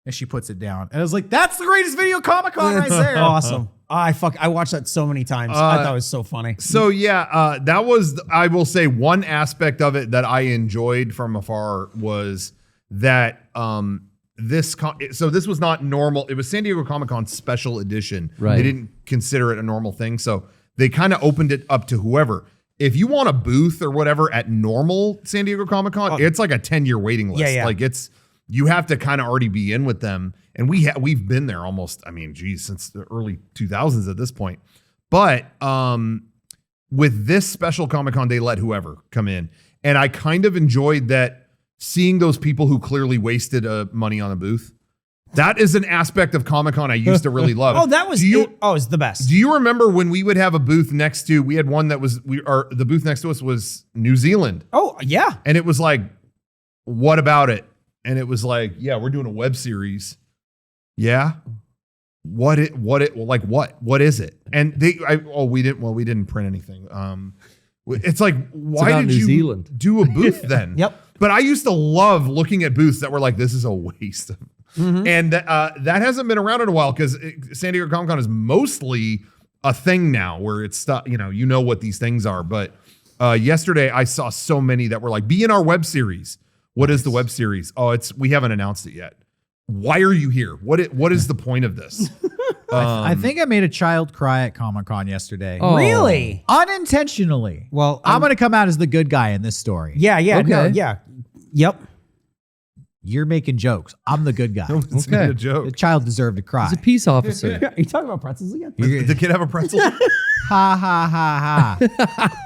And she puts it down. And I was like, that's the greatest video Comic-Con right there. Awesome. I watched that so many times. I thought it was so funny. So yeah, that was, I will say, one aspect of it that I enjoyed from afar was that this was not normal. It was San Diego Comic-Con special edition. Right. They didn't consider it a normal thing, so they kind of opened it up to whoever. If you want a booth or whatever at normal San Diego Comic-Con, it's like a 10-year waiting list. Yeah. Like you have to kind of already be in with them. And we've been there almost, since the early 2000s at this point. But with this special Comic-Con, they let whoever come in. And I kind of enjoyed that, seeing those people who clearly wasted money on a booth. That is an aspect of Comic-Con I used to really love. It's the best. Do you remember when we would have a booth next to, we had one that was, the booth next to us was New Zealand. Oh, yeah. And it was like, what about it? And it was like, yeah, we're doing a web series. Yeah. What is it? And we didn't print anything. It's like, why about did New you Zealand. do a booth then? Yep. But I used to love looking at booths that were like, this is a waste of. And that hasn't been around in a while, because San Diego Comic-Con is mostly a thing now where it's stuff, you know what these things are. But yesterday I saw so many that were like, be in our web series. What is the web series? Oh, we haven't announced it yet. Why are you here? What is the point of this? I think I made a child cry at Comic-Con yesterday. Oh. Really? Unintentionally. Well, I'm going to come out as the good guy in this story. Yeah. Okay. No, yeah. Yep. You're making jokes. I'm the good guy. It's Okay. a joke. The child deserved to cry. He's a peace officer. Are you talking about pretzels again? Did the kid have a pretzel? Ha ha ha ha.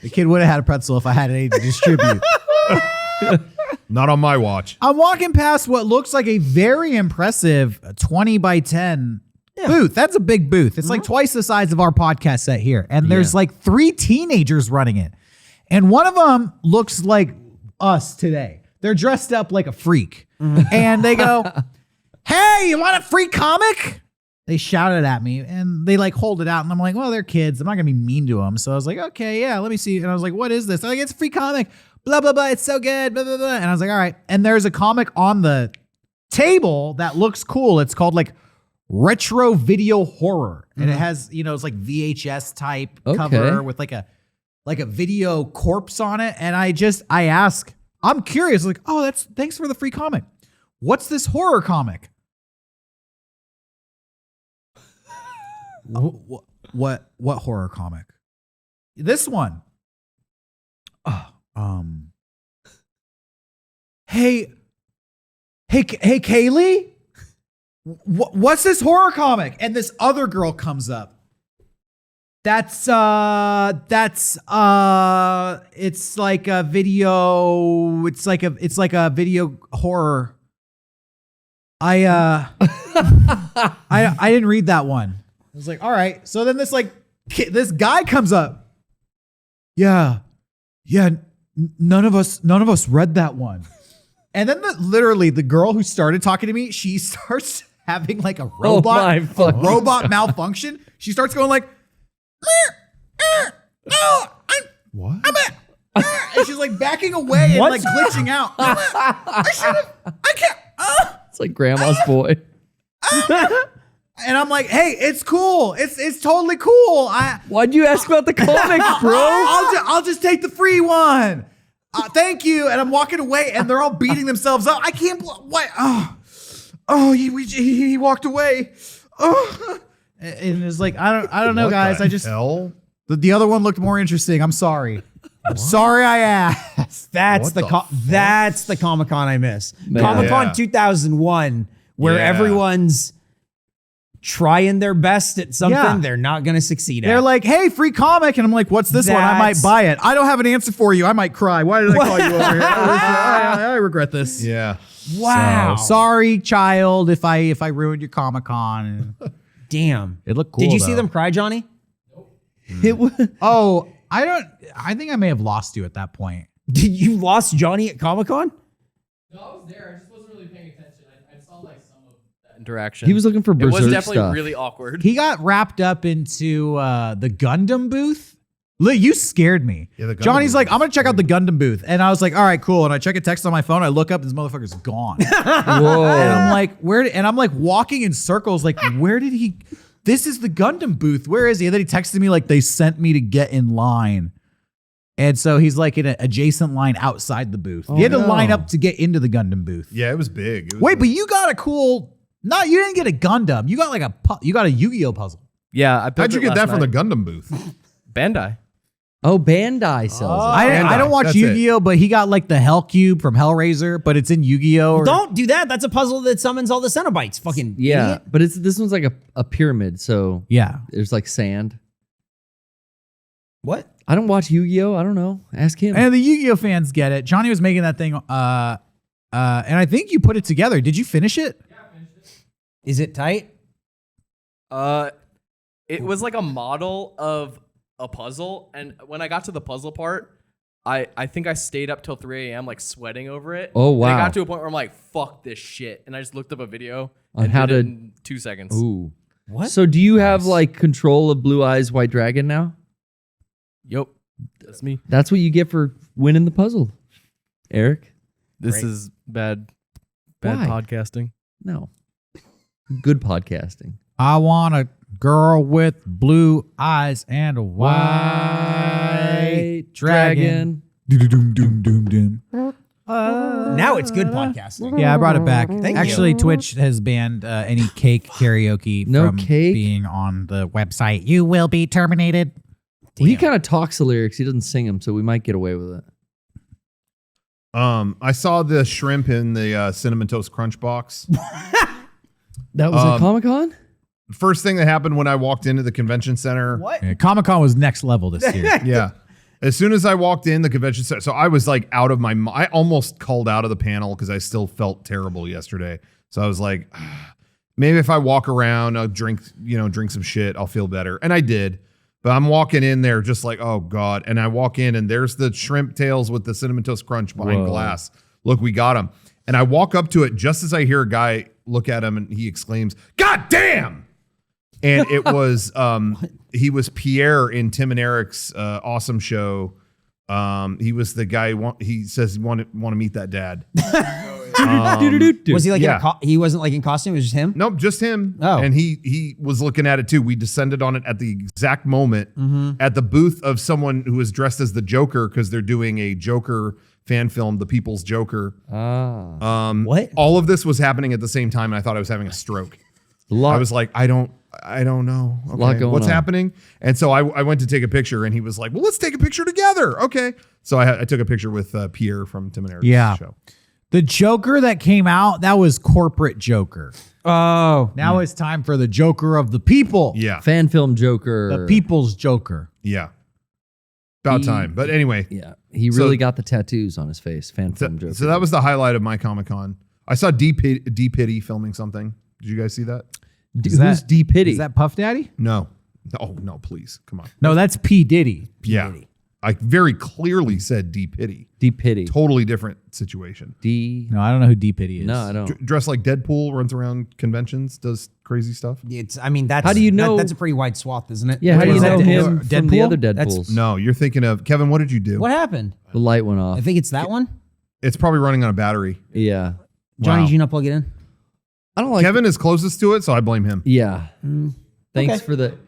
The kid would have had a pretzel if I had any to distribute. Not on my watch. I'm walking past what looks like a very impressive 20 by 10 booth. That's a big booth. It's like twice the size of our podcast set here. And there's like 3 teenagers running it. And one of them looks like us today. They're dressed up like a freak. And they go, "Hey, you want a free comic?" They shouted at me and they like hold it out. And I'm like, well, they're kids. I'm not going to be mean to them. So I was like, okay, yeah, let me see. And I was like, what is this? They're like, it's a free comic. Blah, blah, blah. It's so good. Blah, blah, blah. And I was like, all right. And there's a comic on the table that looks cool. It's called like Retro Video Horror. And it has, it's like VHS type cover with like a video corpse on it. And I ask, I'm curious, like, oh, thanks for the free comic. What's this horror comic? What horror comic? This one. Hey, Kaylee, what's this horror comic? And this other girl comes up. It's like a video. It's like a video horror. I didn't read that one. I was like, all right. So then this guy comes up. Yeah. None of us read that one. And then literally the girl who started talking to me, she starts having like a robot malfunction. She starts going like, What? and she's like backing away and like glitching out. I can't. It's like grandma's boy. And I'm like, hey, it's cool. It's totally cool. Why'd you ask about the comic, bro? I'll just take the free one. Thank you. And I'm walking away, and they're all beating themselves up. I can't. What? He walked away. Oh, and it's like I don't know, guys. Hell? The other one looked more interesting. I'm sorry. I'm sorry I asked. That's What the the that's the Comic-Con I miss. Man. Comic-Con Yeah. 2001, where Yeah. everyone's trying their best at something Yeah. they're not going to succeed They're at. like, hey, free comic. And I'm like, what's this one? I might That's- buy it. I don't have an answer for you. I might cry. Why did I call you over here? I regret this. Yeah. wow. So, sorry, child, if I ruined your Comic-Con. Damn. It looked cool. Did you see though. them cry, Johnny? It was. Oh, I think I may have lost you at that point. Did you lost Johnny at Comic-Con? No, I was there. I just wasn't really paying attention. I saw like some of that interaction. He was looking for It was Berserk definitely stuff. really awkward. He got wrapped up into the Gundam booth. Look, you scared me. Yeah, the Gundam Johnny's booth like, was I'm gonna check out the Gundam booth, and I was like, all right, cool. And I check a text on my phone. I look up, this motherfucker's gone. Whoa. And I'm like, and I'm like walking in circles, like, where did he? This is the Gundam booth. Where is he? And then he texted me like they sent me to get in line. And so he's like in an adjacent line outside the booth. Oh, he had to no. line up to get into the Gundam booth. Yeah, it was big. It was Wait, but you got a cool. No, you didn't get a Gundam. You got like you got a Yu-Gi-Oh puzzle. Yeah, I built How'd you it get last that from the night. Gundam booth? Bandai? Oh, Bandai sells it. I don't watch That's it. Yu-Gi-Oh, but he got like the Hell Cube from Hellraiser, but it's in Yu-Gi-Oh. or- Don't do that. That's a puzzle that summons all the Cenobites. Fucking Yeah, idiot. but this one's like a pyramid, so Yeah. there's like sand. What? I don't watch Yu-Gi-Oh. I don't know. Ask him. And the Yu-Gi-Oh fans get it. Johnny was making that thing, and I think you put it together. Did you finish it? Is it tight? It was like a model of a puzzle, and when I got to the puzzle part, I think I stayed up till 3 a.m. like sweating over it. Oh, And wow. I got to a point where I'm like, fuck this shit, and I just looked up a video On and how did it to- in 2 seconds. Ooh. What? So do you have like control of Blue Eyes White Dragon now? Yep, that's me. That's what you get for winning the puzzle, Eric. This Great. is bad Why? podcasting. No. Good podcasting. I want a girl with blue eyes and a white dragon. Doom, doom, doom, doom. Now it's good podcasting. Yeah, I brought it back. Thank you. Actually, Twitch has banned any cake karaoke No from cake? being on the website. You will be terminated. Well, he kind of talks the lyrics. He doesn't sing them, so we might get away with it. I saw the shrimp in the Cinnamon Toast Crunch box. That was at Comicon? First thing that happened when I walked into the convention center. What? Yeah, Comic-Con was next level this year. Yeah. As soon as I walked in the convention center, so I was like out of my mind. I almost called out of the panel because I still felt terrible yesterday. So I was like, maybe if I walk around, I'll drink some shit, I'll feel better. And I did. But I'm walking in there just like, oh God. And I walk in and there's the shrimp tails with the Cinnamon Toast Crunch behind glass. Look, we got them. And I walk up to it just as I hear a guy look at him and he exclaims, God damn! And it was, he was Pierre in Tim and Eric's awesome show. He was the guy, he says he want to meet that dad. Was he like yeah. he wasn't like in costume? It was just him? Nope, just him. Oh. And he was looking at it too. We descended on it at the exact moment at the booth of someone who was dressed as the Joker because they're doing a Joker fan film, The People's Joker. What? All of this was happening at the same time, and I thought I was having a stroke. I was like, I don't know. Okay, what's happening? And so I went to take a picture, and he was like, well, let's take a picture together. Okay. So I took a picture with Pierre from Tim and Eric's show. The Joker that came out, that was corporate Joker. Oh. Now it's time for the Joker of the people. Yeah. Fan film Joker. The people's Joker. Yeah. About time. But anyway. Yeah. He really got the tattoos on his face. Fan film Joker. So that was the highlight of my Comic-Con. I saw D Pity filming something. Did you guys see that? Who's D Pity? Is that Puff Daddy? No. Oh, no, please. Come on. No, that's P. Diddy. Yeah. I very clearly said D Pity. D Pity. Totally different situation. No, I don't know who D. Pity is. No, I don't. Dressed like Deadpool, runs around conventions, does crazy stuff. That's How do you know- that's a pretty wide swath, isn't it? Yeah, how do you Is know that him from the Deadpool? other That's- Deadpools? No, you're thinking of Kevin. What did you do? What happened? The light went off. I think it's that one. It's probably running on a battery. Yeah. Johnny, Wow. did you not plug it in? I don't like Kevin is closest to it, so I blame him. Yeah. Thanks Okay. for the.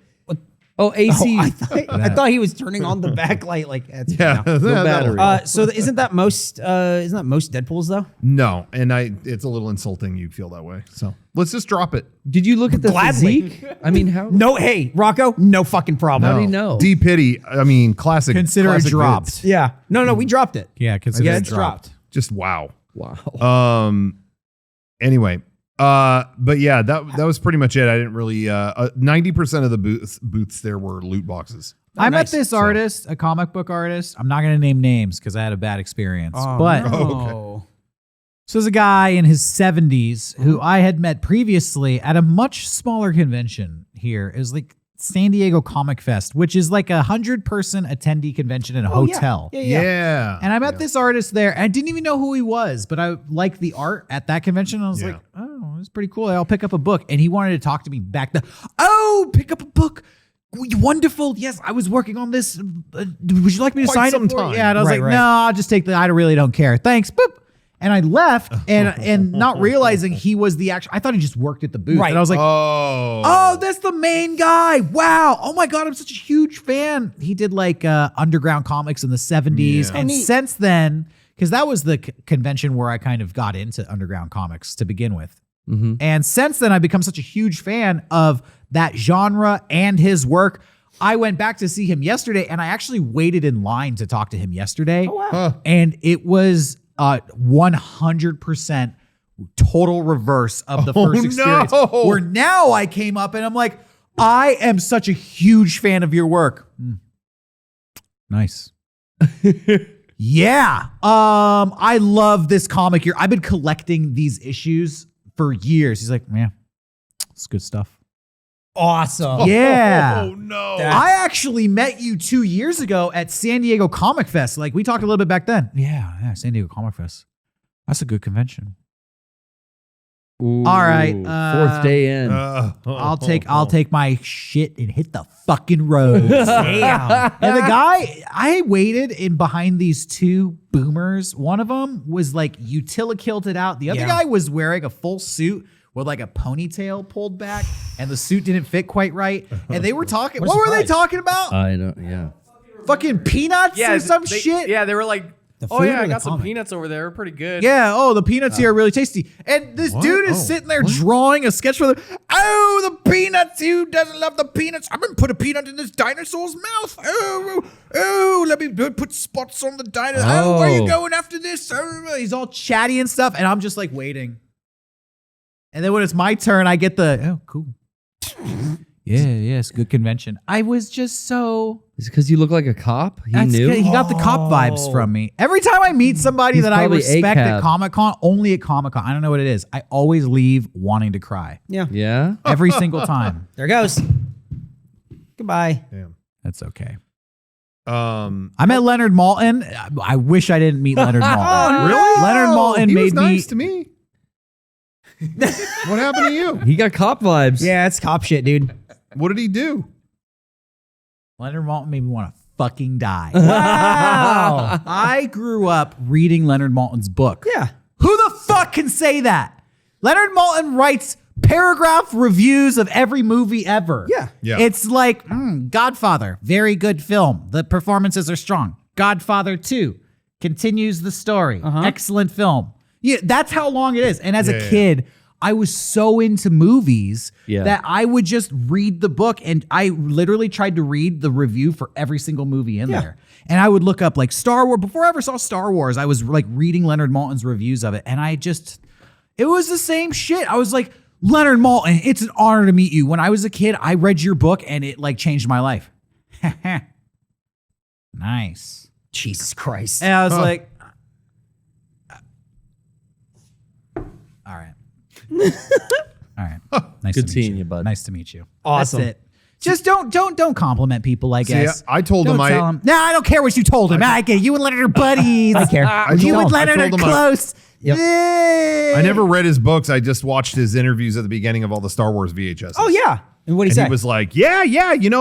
Oh, AC. I thought he was turning on the backlight like that's Yeah, no. battery. So isn't that most Deadpools though? No, and it's a little insulting. You feel that way, so let's just drop it. Did you look at the Gladly. physique? I mean, how? No, hey, Rocco, no fucking problem. How do you know? D Pity. I mean, classic. Consider it classic dropped. vids. Yeah. No, we dropped it. Yeah, consider Yeah, it it's dropped. Just wow. Wow. Anyway, but yeah, that was pretty much it. I didn't really. 90% of the booths there were loot boxes. I met nice. this artist, a comic book artist. I'm not going to name names because I had a bad experience. But no. so there's a guy in his 70s who I had met previously at a much smaller convention here. It was like San Diego Comic Fest, which is like 100-person attendee convention in a hotel. Yeah. And I met this artist there. And I didn't even know who he was, but I liked the art at that convention. I was like, oh, it's pretty cool. I'll pick up a book. And he wanted to talk to me back then. Oh, pick up a book. Wonderful. Yes, I was working on this. Would you like me to sign it for time. you? Yeah, and I was Right, like, right. no, I'll just take I really don't care. Thanks. Boop. And I left and not realizing he was the actual, I thought he just worked at the booth. Right. And I was like, Oh, that's the main guy. Wow. Oh my God, I'm such a huge fan. He did like underground comics in the 70s. Yeah. And since then, because that was the convention where I kind of got into underground comics to begin with. Mm-hmm. And since then, I've become such a huge fan of that genre and his work. I went back to see him yesterday, and I actually waited in line to talk to him yesterday. Oh, wow. Huh. And it was 100% total reverse of the first experience. no. Where now I came up and I'm like, I am such a huge fan of your work. Nice. Yeah. I love this comic here. I've been collecting these issues for years. He's like, man, it's good stuff. Awesome. Yeah. Oh no. I actually met you 2 years ago at San Diego Comic Fest. Like we talked a little bit back then. Yeah, San Diego Comic Fest. That's a good convention. Ooh, All right, fourth day in. I'll take my shit and hit the fucking road. Damn. And the guy, I waited in behind these two boomers. One of them was like utility-kilted out. The other Yeah. guy was wearing a full suit with like a ponytail pulled back, and the suit didn't fit quite right. And they were talking. What were they talking about? I don't. Yeah. Fucking peanuts or some shit? Yeah, they were like, The oh food yeah, or I the got some comic? peanuts over there. Pretty good. Yeah, oh, the peanuts here are really tasty. And this dude is sitting there drawing a sketch for them. Oh, the peanuts. Who doesn't love the peanuts? I'm going to put a peanut in this dinosaur's mouth. Oh, Let me put spots on the dino. Oh, where are you going after this? He's all chatty and stuff. And I'm just like waiting. And then when it's my turn, I get oh, cool. Yeah, it's a good convention. I was just so... Is it because you look like a cop? He knew? He got the cop vibes from me. Every time I meet somebody that I respect at Comicon, only at Comicon, I don't know what it is, I always leave wanting to cry. Yeah. Yeah? Every single time. There goes. Goodbye. Damn. That's okay. I met Leonard Maltin. I wish I didn't meet Leonard Maltin. Really? Leonard Maltin he made was nice to me. What happened to you? He got cop vibes. Yeah, it's cop shit, dude. What did he do? Leonard Maltin made me want to fucking die. Wow. I grew up reading Leonard Maltin's book. Yeah. Who the fuck can say that? Leonard Maltin writes paragraph reviews of every movie ever. Yeah. Yeah. It's like, Godfather, very good film. The performances are strong. Godfather 2 continues the story. Excellent film. Yeah, that's how long it is. And as a kid, I was so into movies that I would just read the book, and I literally tried to read the review for every single movie in there. And I would look up like Star Wars. Before I ever saw Star Wars, I was like reading Leonard Maltin's reviews of it. And it was the same shit. I was like, Leonard Maltin, it's an honor to meet you. When I was a kid, I read your book and it like changed my life. Nice. Jesus Christ. And I was like, all right. All right. Nice Good to meet seeing you, bud. Nice to meet you. Awesome. That's it. Just don't compliment people, I guess. I told him Don't tell him. Nah, I don't care what you told him. I get you and Leonard are buddies. I care. You and Leonard are told him close. Yep. Yay. I never read his books. I just watched his interviews at the beginning of all the Star Wars VHS. Oh, yeah. And what he And said? he was like, yeah,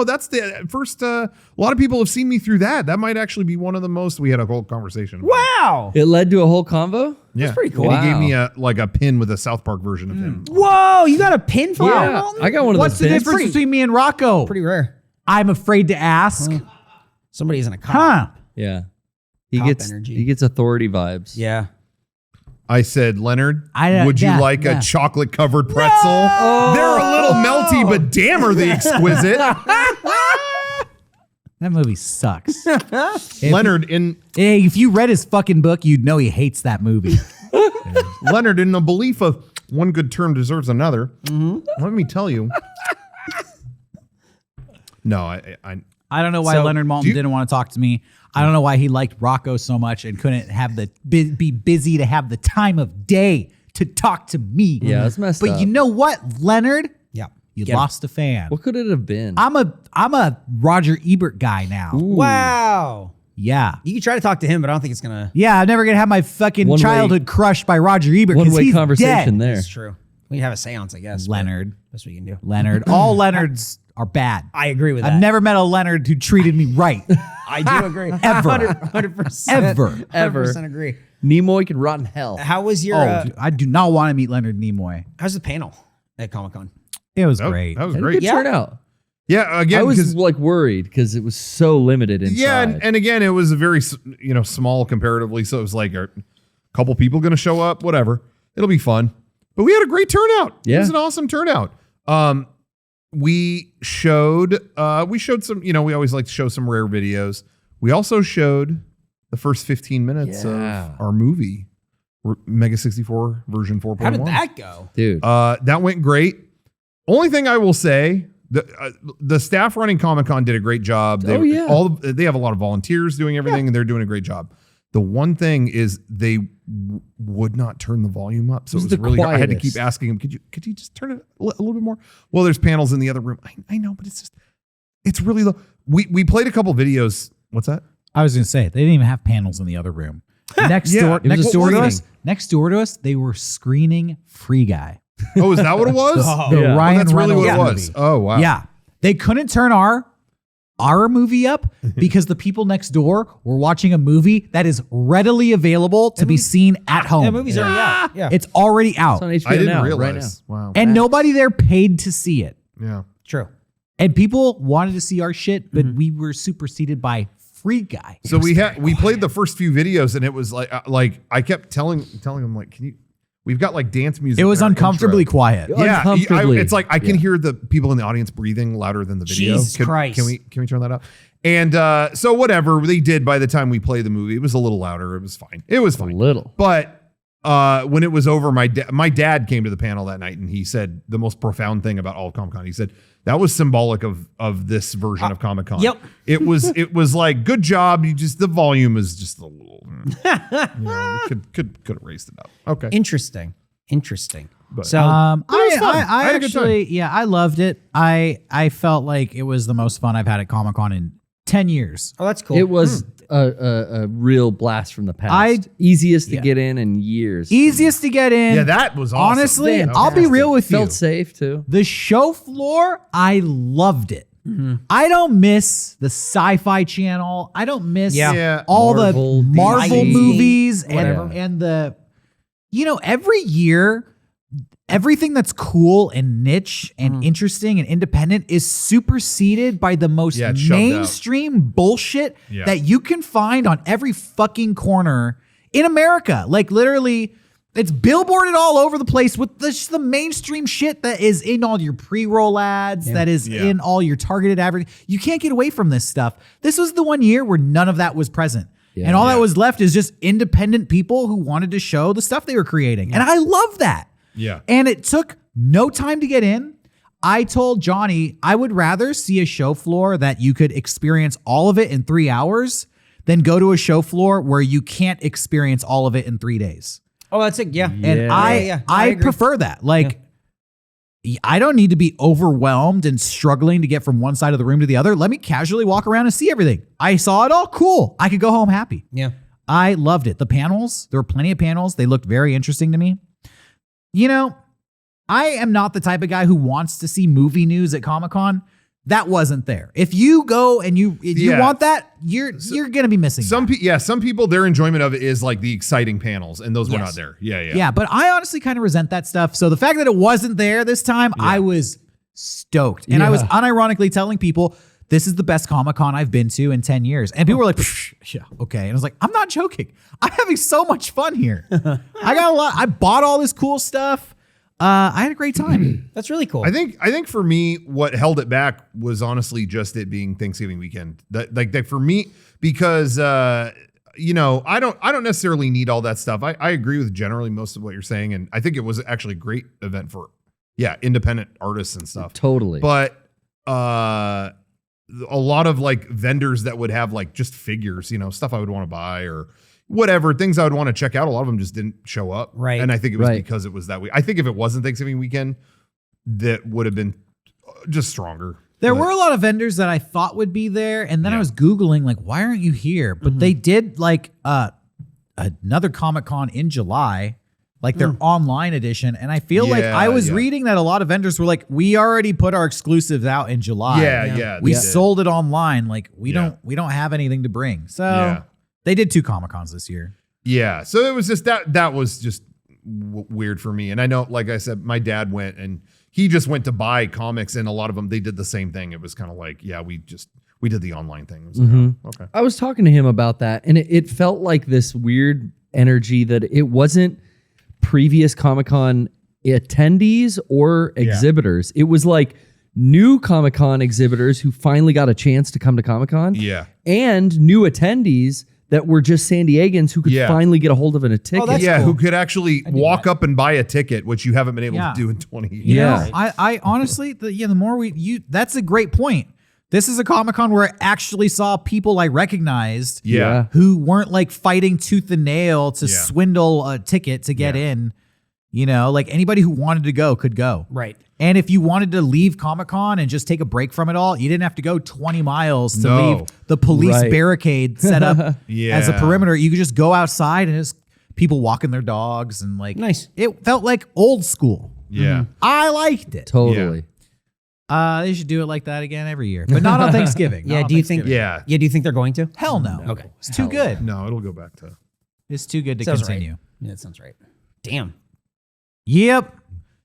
that's the first, a lot of people have seen me through that. That might actually be one of the most, we had a whole conversation about it. Wow. It led to a whole convo? Yeah. pretty cool. And he gave Wow. me a pin with a South Park version of him. Whoa, you got a pin for Yeah. Maltin? I got one of What's those the pins. difference between me and Rocco? Pretty rare. I'm afraid to ask. Somebody isn't a cop. Huh. Yeah. He Cop gets energy. he gets authority vibes. Yeah. I said, Leonard, I- would you yeah, like yeah. a chocolate covered pretzel? They're a little melty, but damn are they exquisite. That movie sucks. Leonard, Hey, if you read his fucking book, you'd know he hates that movie. Leonard, in the belief of one good term deserves another, let me tell you. No, I I don't know why So, Leonard Maltin didn't want to talk to me. I don't know why he liked Rocco so much and couldn't have be busy to have the time of day to talk to me. Yeah, it's messed but up. you know what, Leonard? Yeah. You Get lost a fan. What could it have been? I'm a Roger Ebert guy now. Wow. Yeah. You can try to talk to him, but I don't think it's going to. Yeah, I'm never gonna have my fucking One-way- childhood crushed by Roger Ebert because One-way he's conversation dead. there. It's true. We can have a seance, I guess. but Leonard. That's what you can do. Leonard. All Leonards are bad. I agree with that. I've never met a Leonard who treated me right. I do agree. Ever. 100%. Ever. 100% agree. Nimoy can rot in hell. How was your, I do not want to meet Leonard Nimoy. how's the panel at Comicon? It was that, great. that was Had a great. good turnout. Yeah, again, I was because like worried because it was so limited inside. yeah, and again, it was a very small comparatively, so it was like a couple people going to show up, whatever. It'll be fun, but we had a great turnout. It Yeah. was an awesome turnout. We showed some. We always like to show some rare videos. We also showed the first 15 minutes Yeah. of our movie, Mega64 version 4.1. How did that go? Dude. That went great. Only thing I will say, the staff running Comicon did a great job. They have a lot of volunteers doing everything, and they're doing a great job. The one thing is they would not turn the volume up, so it was the really hard. I had to quietest. keep asking them, could you just turn it a little bit more? Well, there's panels in the other room. I know, but it's really low. We played a couple videos. What's that? I was gonna say they didn't even have panels in the other room. Next Yeah, door, it was next a door to screening. us, next door to us, they were screening Free Guy. Oh, is that what it was? The Yeah. Ryan That's really what it Reynolds was. movie. Oh, wow. Yeah, they couldn't turn our movie up because the people next door were watching a movie that is readily available to be seen at home. Yeah, movies are out. Yeah. It's already out, It's on HBO I didn't now, realize. right now. Wow. and nobody there paid to see it. Yeah. True. And people wanted to see our shit, but we were superseded by Free Guy. So we played the first few videos, and it was like I kept telling them, like, We've got like dance music. It was in our uncomfortably intro. quiet. Yeah, Uncomfortably. it's like I can hear the people in the audience breathing louder than the video. Jesus Christ. Can we turn that up? And so whatever they did by the time we played the movie, it was a little louder. It was fine. It was A fine. little. But when it was over, my dad came to the panel that night and he said the most profound thing about all of Comicon. He said that was symbolic of this version of Comicon. Yep. It was like, good job. The volume is just a little. We could have raised it up. Okay. Interesting. But- So I had a good actually, yeah, I loved it. I felt like it was the most fun I've had at Comic-Con in 10 years. oh, that's cool. It was a real blast from the past. I'd- Easiest to yeah. get in years. Easiest to get in. Yeah, that was awesome. Honestly, Fantastic. I'll be real with you. Felt safe too. The show floor, I loved it. I don't miss the Sci-Fi Channel. I don't miss Yeah. all Marvel, the Marvel DC, movies whatever. and the, every year, everything that's cool and niche and interesting and independent is superseded by the most Yeah, it's shoved out. mainstream bullshit Yeah. that you can find on every fucking corner in America. Like literally, it's billboarded all over the place with the mainstream shit that is in all your pre-roll ads, that is Yeah. in all your targeted advertising. You can't get away from this stuff. This was the one year where none of that was present. Yeah. And all that Yeah. was left is just independent people who wanted to show the stuff they were creating. And I love that. Yeah. And it took no time to get in. I told Johnny I would rather see a show floor that you could experience all of it in 3 hours than go to a show floor where you can't experience all of it in 3 days. oh, that's it. Yeah. And Yeah. I agree. prefer that. Like, I don't need to be overwhelmed and struggling to get from one side of the room to the other. Let me casually walk around and see everything. I saw it all. Cool. I could go home happy. Yeah. I loved it. The panels, there were plenty of panels. They looked very interesting to me. I am not the type of guy who wants to see movie news at Comic-Con. That wasn't there. If you go and you Yeah. want that, you're gonna be missing that. Some people, their enjoyment of it is like the exciting panels, and those were Yes. not there. Yeah. Yeah, but I honestly kind of resent that stuff. So the fact that it wasn't there this time, I was stoked. And I was Yeah. unironically telling people, this is the best Comic-Con I've been to in 10 years. And people were like, "Psh, yeah, okay. And I was like, I'm not joking. I'm having so much fun here. I got a lot. I bought all this cool stuff. I had a great time. That's really cool. I think for me, what held it back was honestly just it being Thanksgiving weekend. That for me, because I don't necessarily need all that stuff. I agree with generally most of what you're saying, and I think it was actually a great event for independent artists and stuff. Totally. But a lot of like vendors that would have like just figures, stuff I would want to buy or whatever, things I would want to check out. A lot of them just didn't show up. Right. And I think it was Right. because it was that week. I think if it wasn't Thanksgiving weekend, that would have been just stronger. There But- were a lot of vendors that I thought would be there. And then I Yeah. was Googling, like, why aren't you here? But they did like another Comic-Con in July, like their online edition. And I feel like Yeah, I was yeah. reading that a lot of vendors were like, we already put our exclusives out in July. Yeah. We they did. sold it online. Like we Yeah. don't have anything to bring. So Yeah. they did 2 Comic-Cons this year. Yeah. So it was just that was just weird for me. And I know, like I said, my dad went and he just went to buy comics, and a lot of them, they did the same thing. It was kind of like, we did the online thing. It was like, oh, okay. I was talking to him about that, and it felt like this weird energy that it wasn't previous Comic-Con attendees or exhibitors. It was like new Comic-Con exhibitors who finally got a chance to come to Comic-Con, Yeah. and new attendees that were just San Diegans who could Yeah. finally get a hold of a ticket. that's Yeah, cool. who could actually walk up and buy a ticket, which you haven't been able Yeah. to do in 20 years. You Yeah. know, I honestly, the more that's a great point. This is a Comic-Con where I actually saw people I recognized Yeah. who weren't like fighting tooth and nail to Yeah. swindle a ticket to get in. Like anybody who wanted to go could go. right. And if you wanted to leave Comic-Con and just take a break from it all, you didn't have to go 20 miles to No. leave the police Right. barricade set up as a Yeah. perimeter. You could just go outside and just people walking their dogs and like Nice. It felt like old school. Yeah. I liked it. Totally. They should do it like that again every year, but not on Thanksgiving. Yeah. Not on Do you think? Thanksgiving. Yeah. Yeah. Do you think they're going to? Hell no. Okay. It's too good. No, it'll go back to. It's too good to Sounds continue. right. Yeah, that sounds right. Damn. Yep.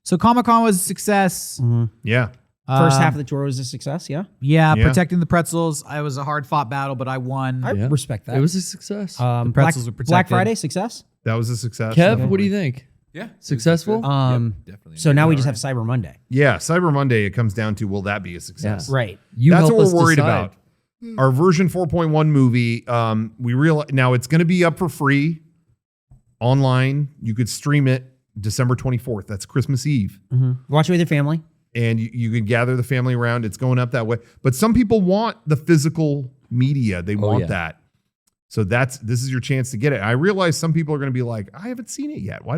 So Comic-Con was a success. Yeah. First half of the tour was a success. Yeah. Yeah, Yeah. protecting the pretzels. I was a hard fought battle, but I won. I Yeah. respect that. It was a success. The Black, pretzels were Black protected. Friday success. That was a success. Kev, what do you think? Yeah. Successful? Definitely. So now we just have Cyber Monday. Yeah, Cyber Monday, it comes down to will that be a success? Yeah. Right. You That's help what us we're worried decide. about. Our version 4.1 movie, we realize now it's going to be up for free online. You could stream it December 24th. That's Christmas Eve. Watch it with your family. And you can gather the family around. It's going up that way. But some people want the physical media. They want yeah. that. So this is your chance to get it. I realize some people are going to be like, I haven't seen it yet. Why I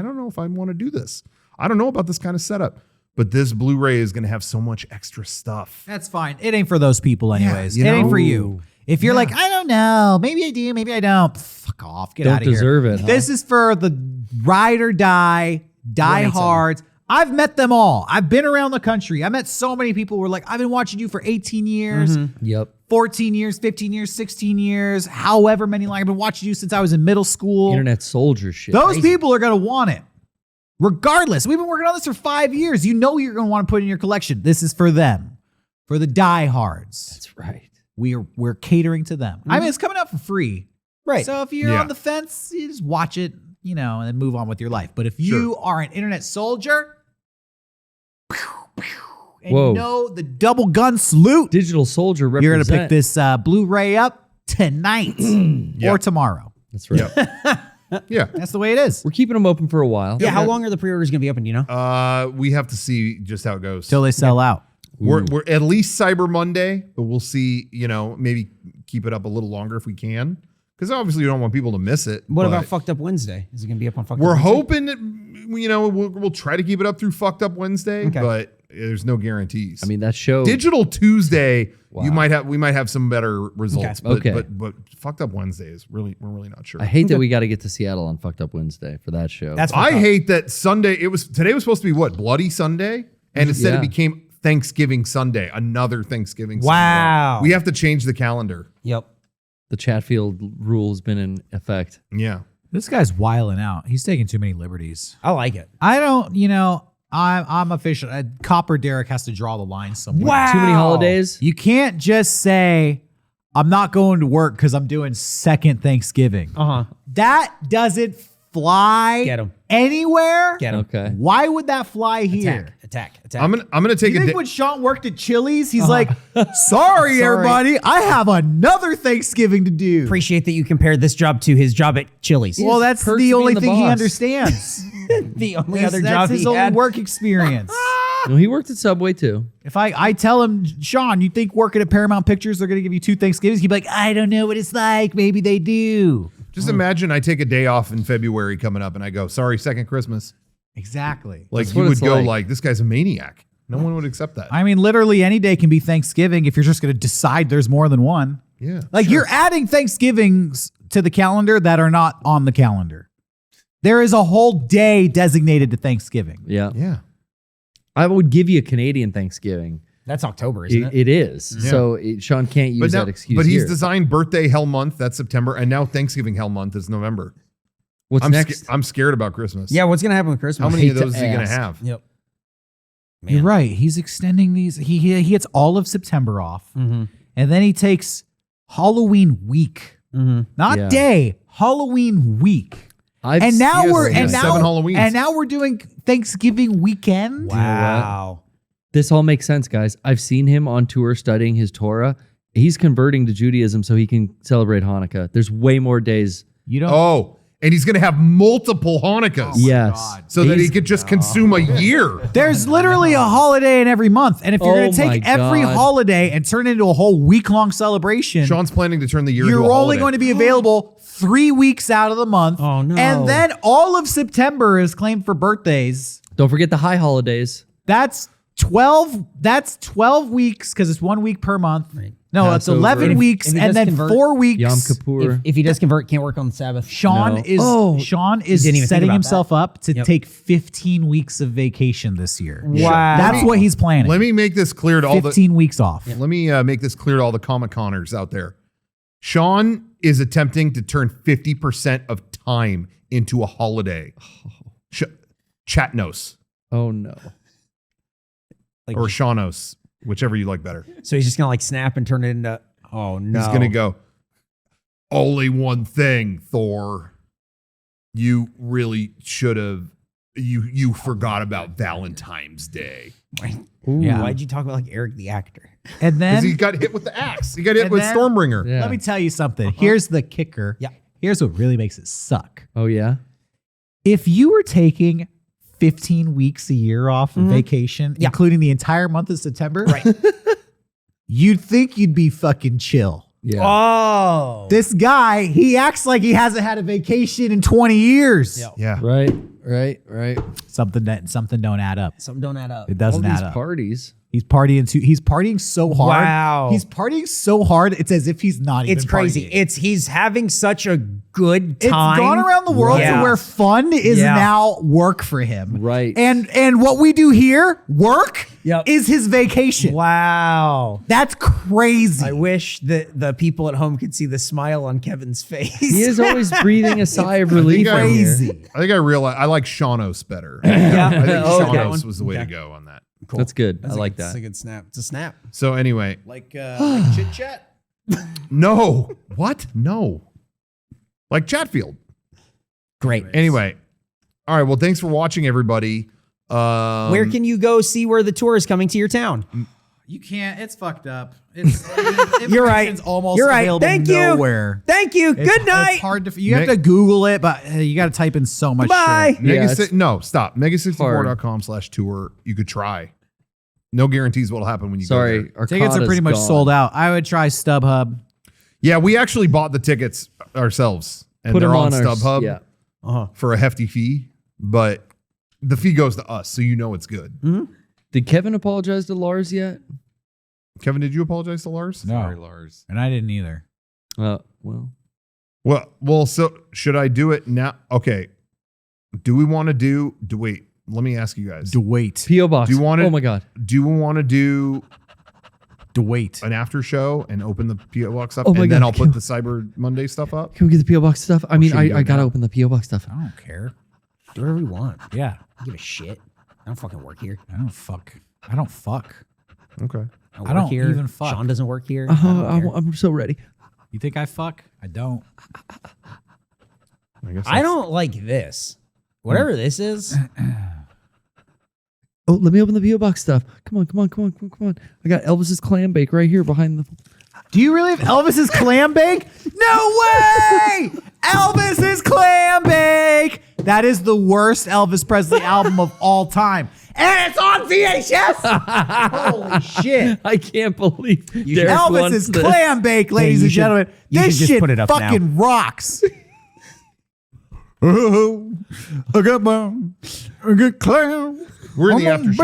don't know if I want to do this. I don't know about this kind of setup. But this Blu-ray is going to have so much extra stuff. That's fine. It ain't for those people anyways. you It ain't know? for you. If you're like, I don't know, maybe I do, maybe I don't. Fuck off. Get Don't out of here. deserve it, huh? This is for the ride or die, diehards. I've met them all. I've been around the country. I met so many people who were like, I've been watching you for 18 years, Yep. 14 years, 15 years, 16 years, however many long. I've been watching you since I was in middle school. Internet soldier shit. Those people are going to want it. Regardless, we've been working on this for 5 years. You know you're going to want to put it in your collection. This is for them, for the diehards. That's right. We're catering to them. I mean, it's coming out for free. Right. So if you're Yeah. on the fence, you just watch it, and then move on with your life. But if you are an internet soldier, and Whoa. you know the double gun salute, Digital soldier represent. you're going to pick this Blu-ray up tonight or tomorrow. That's right. Yeah. That's the way it is. We're keeping them open for a while. Yeah. How long are the pre-orders going to be open? Do you know? We have to see just how it goes. Till they sell out. We're at least Cyber Monday, but we'll see, maybe keep it up a little longer if we can. Because obviously you don't want people to miss it. What but about Fucked Up Wednesday? Is it going to be up on Fucked we're Up Wednesday? hoping that, we'll try to keep it up through Fucked Up Wednesday, Okay. but there's no guarantees. I mean, that show. Digital Tuesday, Wow. we might have some better results. Okay. But Fucked Up Wednesday is we're really not sure. I hate that we got to get to Seattle on Fucked Up Wednesday for that show. That's I fucked up. hate that Sunday. Today was supposed to be what, Bloody Sunday, and instead Yeah. it became Thanksgiving Sunday, another Thanksgiving. Wow. Sunday. We have to change the calendar. Yep. the Chatfield rule has been in effect. Yeah. This guy's wiling out. He's taking too many liberties. I like it. I don't, I'm official. Copper Derek has to draw the line somewhere. Wow. Too many holidays. You can't just say, I'm not going to work because I'm doing second Thanksgiving. Uh-huh. That doesn't fly Get 'em. anywhere. Get him. Okay. Why would that fly here? Attack. I'm gonna take You a think when Sean worked at Chili's, he's like, sorry, everybody, I have another Thanksgiving to do. Appreciate that you compared this job to his job at Chili's. Well, that's perks the of only being the thing he boss. understands. the only That's other job his he only had. work experience. No, he worked at Subway too. If I tell him, Sean, you think working at Paramount Pictures, they're going to give you 2 Thanksgivings? He'd be like, I don't know what it's like. Maybe they do. just imagine I take a day off in February coming up and I go, sorry, second Christmas. Exactly. Like That's you what would it's go like. like, this guy's a maniac. No one would accept that. I mean, literally any day can be Thanksgiving if you're just going to decide there's more than one. Yeah. Like you're adding Thanksgivings to the calendar that are not on the calendar. There is a whole day designated to Thanksgiving. Yeah. Yeah. I would give you a Canadian Thanksgiving. That's October, isn't it? It is. Yeah. So Sean can't use that excuse but he's here. designed birthday hell month. That's September. And now Thanksgiving hell month is November. What's I'm next? I'm scared about Christmas. Yeah, what's going to happen with Christmas? How many of hate to those is he going to ask. have? Yep. You're right. He's extending these. He gets all of September off. Mm-hmm. And then he takes Halloween week. Mm-hmm. Not Yeah. day, Halloween week. I've And now yes, we're he has 7 Halloweens. and now we're doing Thanksgiving weekend. Wow. This all makes sense, guys. I've seen him on tour studying his Torah. He's converting to Judaism so he can celebrate Hanukkah. There's way more days. You don't. Oh, and he's going to have multiple Hanukkahs. Yes. So that he He's- could just consume a year. There's literally a holiday in every month, and if you're Oh going to take my every God. holiday and turn it into a whole week-long celebration, Sean's planning to turn the year into a you're only holiday. going to be available 3 weeks out of the month. Oh, no. And then all of September is claimed for birthdays. Don't forget the high holidays. That's 12. That's 12 weeks because it's 1 week per month. Right. No, it's Passover. 11 If- weeks if he and does then convert- 4 weeks. Yom Kippur. If he does convert, can't work on the Sabbath. Sean No. is Oh. Sean is didn't even think setting about himself up to Yep. take 15 weeks of vacation this year. Wow. That's what he's planning. Let me make this clear to all the 15 weeks off. Let me make this clear to all the Comic-Coners out there. Sean is attempting to turn 50% of time into a holiday. Chatnos Oh, no. Like, or Shawnos, whichever you like better. so he's just going to like snap and turn it into, oh no. He's going to go, only one thing, Thor. you really should have. You forgot about Valentine's Day. Ooh, Yeah. why'd you talk about like Eric the actor? And Because then he got hit with the axe. He got hit And with then- Stormbringer. Yeah. let me tell you something. Here's the kicker. Yeah. Here's what really makes it suck. Oh yeah. If you were taking 15 weeks a year off of vacation, Yeah. including the entire month of September, right? You'd think you'd be fucking chill. Yeah. Oh. This guy, he acts like he hasn't had a vacation in 20 years. Yeah. Yeah. Right. Something don't add up. Something don't add up. It doesn't All add these up. parties. He's partying so hard. Wow. He's partying so hard. It's as if he's not even It's crazy. partying. He's having such a good It's time. gone around the world Yeah. to where fun is Yeah. now work for him. Right. And what we do here, work, Yep. is his vacation. Wow. That's crazy. I wish that the people at home could see the smile on Kevin's face. He is always breathing a sigh of relief. I- in here. Crazy. I think I realized I like Shaunos better. Yeah. I think Okay. Shaunos was the way to go on that. That's good. I like That's that. a good snap. It's a snap. So anyway, Like chit chat. no. What? No. Like Chatfield. Great. Anyway. All right. Well, thanks for watching, everybody. Where can you go see where the tour is coming to your town? You can't. It's fucked up. You're right. Almost You're right. available Thank nowhere. you. Thank you. Good night. It's hard to. You have to Google it, but you got to type in so much. Bye. shit. Yeah, No, stop. Mega64.com/tour. You could try. No guarantees what'll happen when you go Sorry, there. our Tickets are pretty much sold out. I would try StubHub. Yeah, we actually bought the tickets ourselves. And Put they're them on on our StubHub Yeah. for a hefty fee. But the fee goes to us, so you know it's good. Did Kevin apologize to Lars yet? Kevin, did you apologize to Lars? No. Sorry, Lars. And I didn't either. Well. Well, so should I do it now? Okay. Do we want to wait, let me ask you guys. Wait. P.O. Box. Do you want it? Oh my God. Do we want to do Wait. an after show and open the P.O. Box up? Oh my and then God, I'll put the Cyber Monday stuff up? Can we get the P.O. Box stuff? I mean, should we do I it gotta now? open the P.O. Box stuff. I don't care. Do whatever you want. Yeah. I don't give a shit. I don't fucking work here. I don't fuck. Okay. I don't work here. even fuck. Sean doesn't work here. I don't care. I'm so ready. You think I fuck? I don't. I guess I don't like this. Whatever this is. Oh, let me open the P.O. Box stuff. Come on. I got Elvis's clam bake right here behind the. Do you really have Elvis's clam bake? No way! Elvis's clam bake. That is the worst Elvis Presley album of all time. And it's on VHS. Holy shit. I can't believe Derek Elvis's wants this. clam bake, ladies you and should- gentlemen. you This should just shit put it up now. fucking rocks. Oh, I got bone. I got clam. We're in the after show.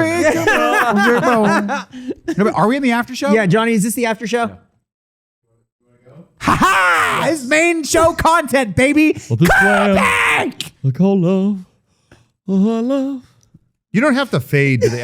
Are we in the after show? Yeah, Johnny, is this the after show? Ha ha! It's main show content, baby. Well, this Clam clam. bake. Look, oh love. Oh, I love. You don't have to fade to the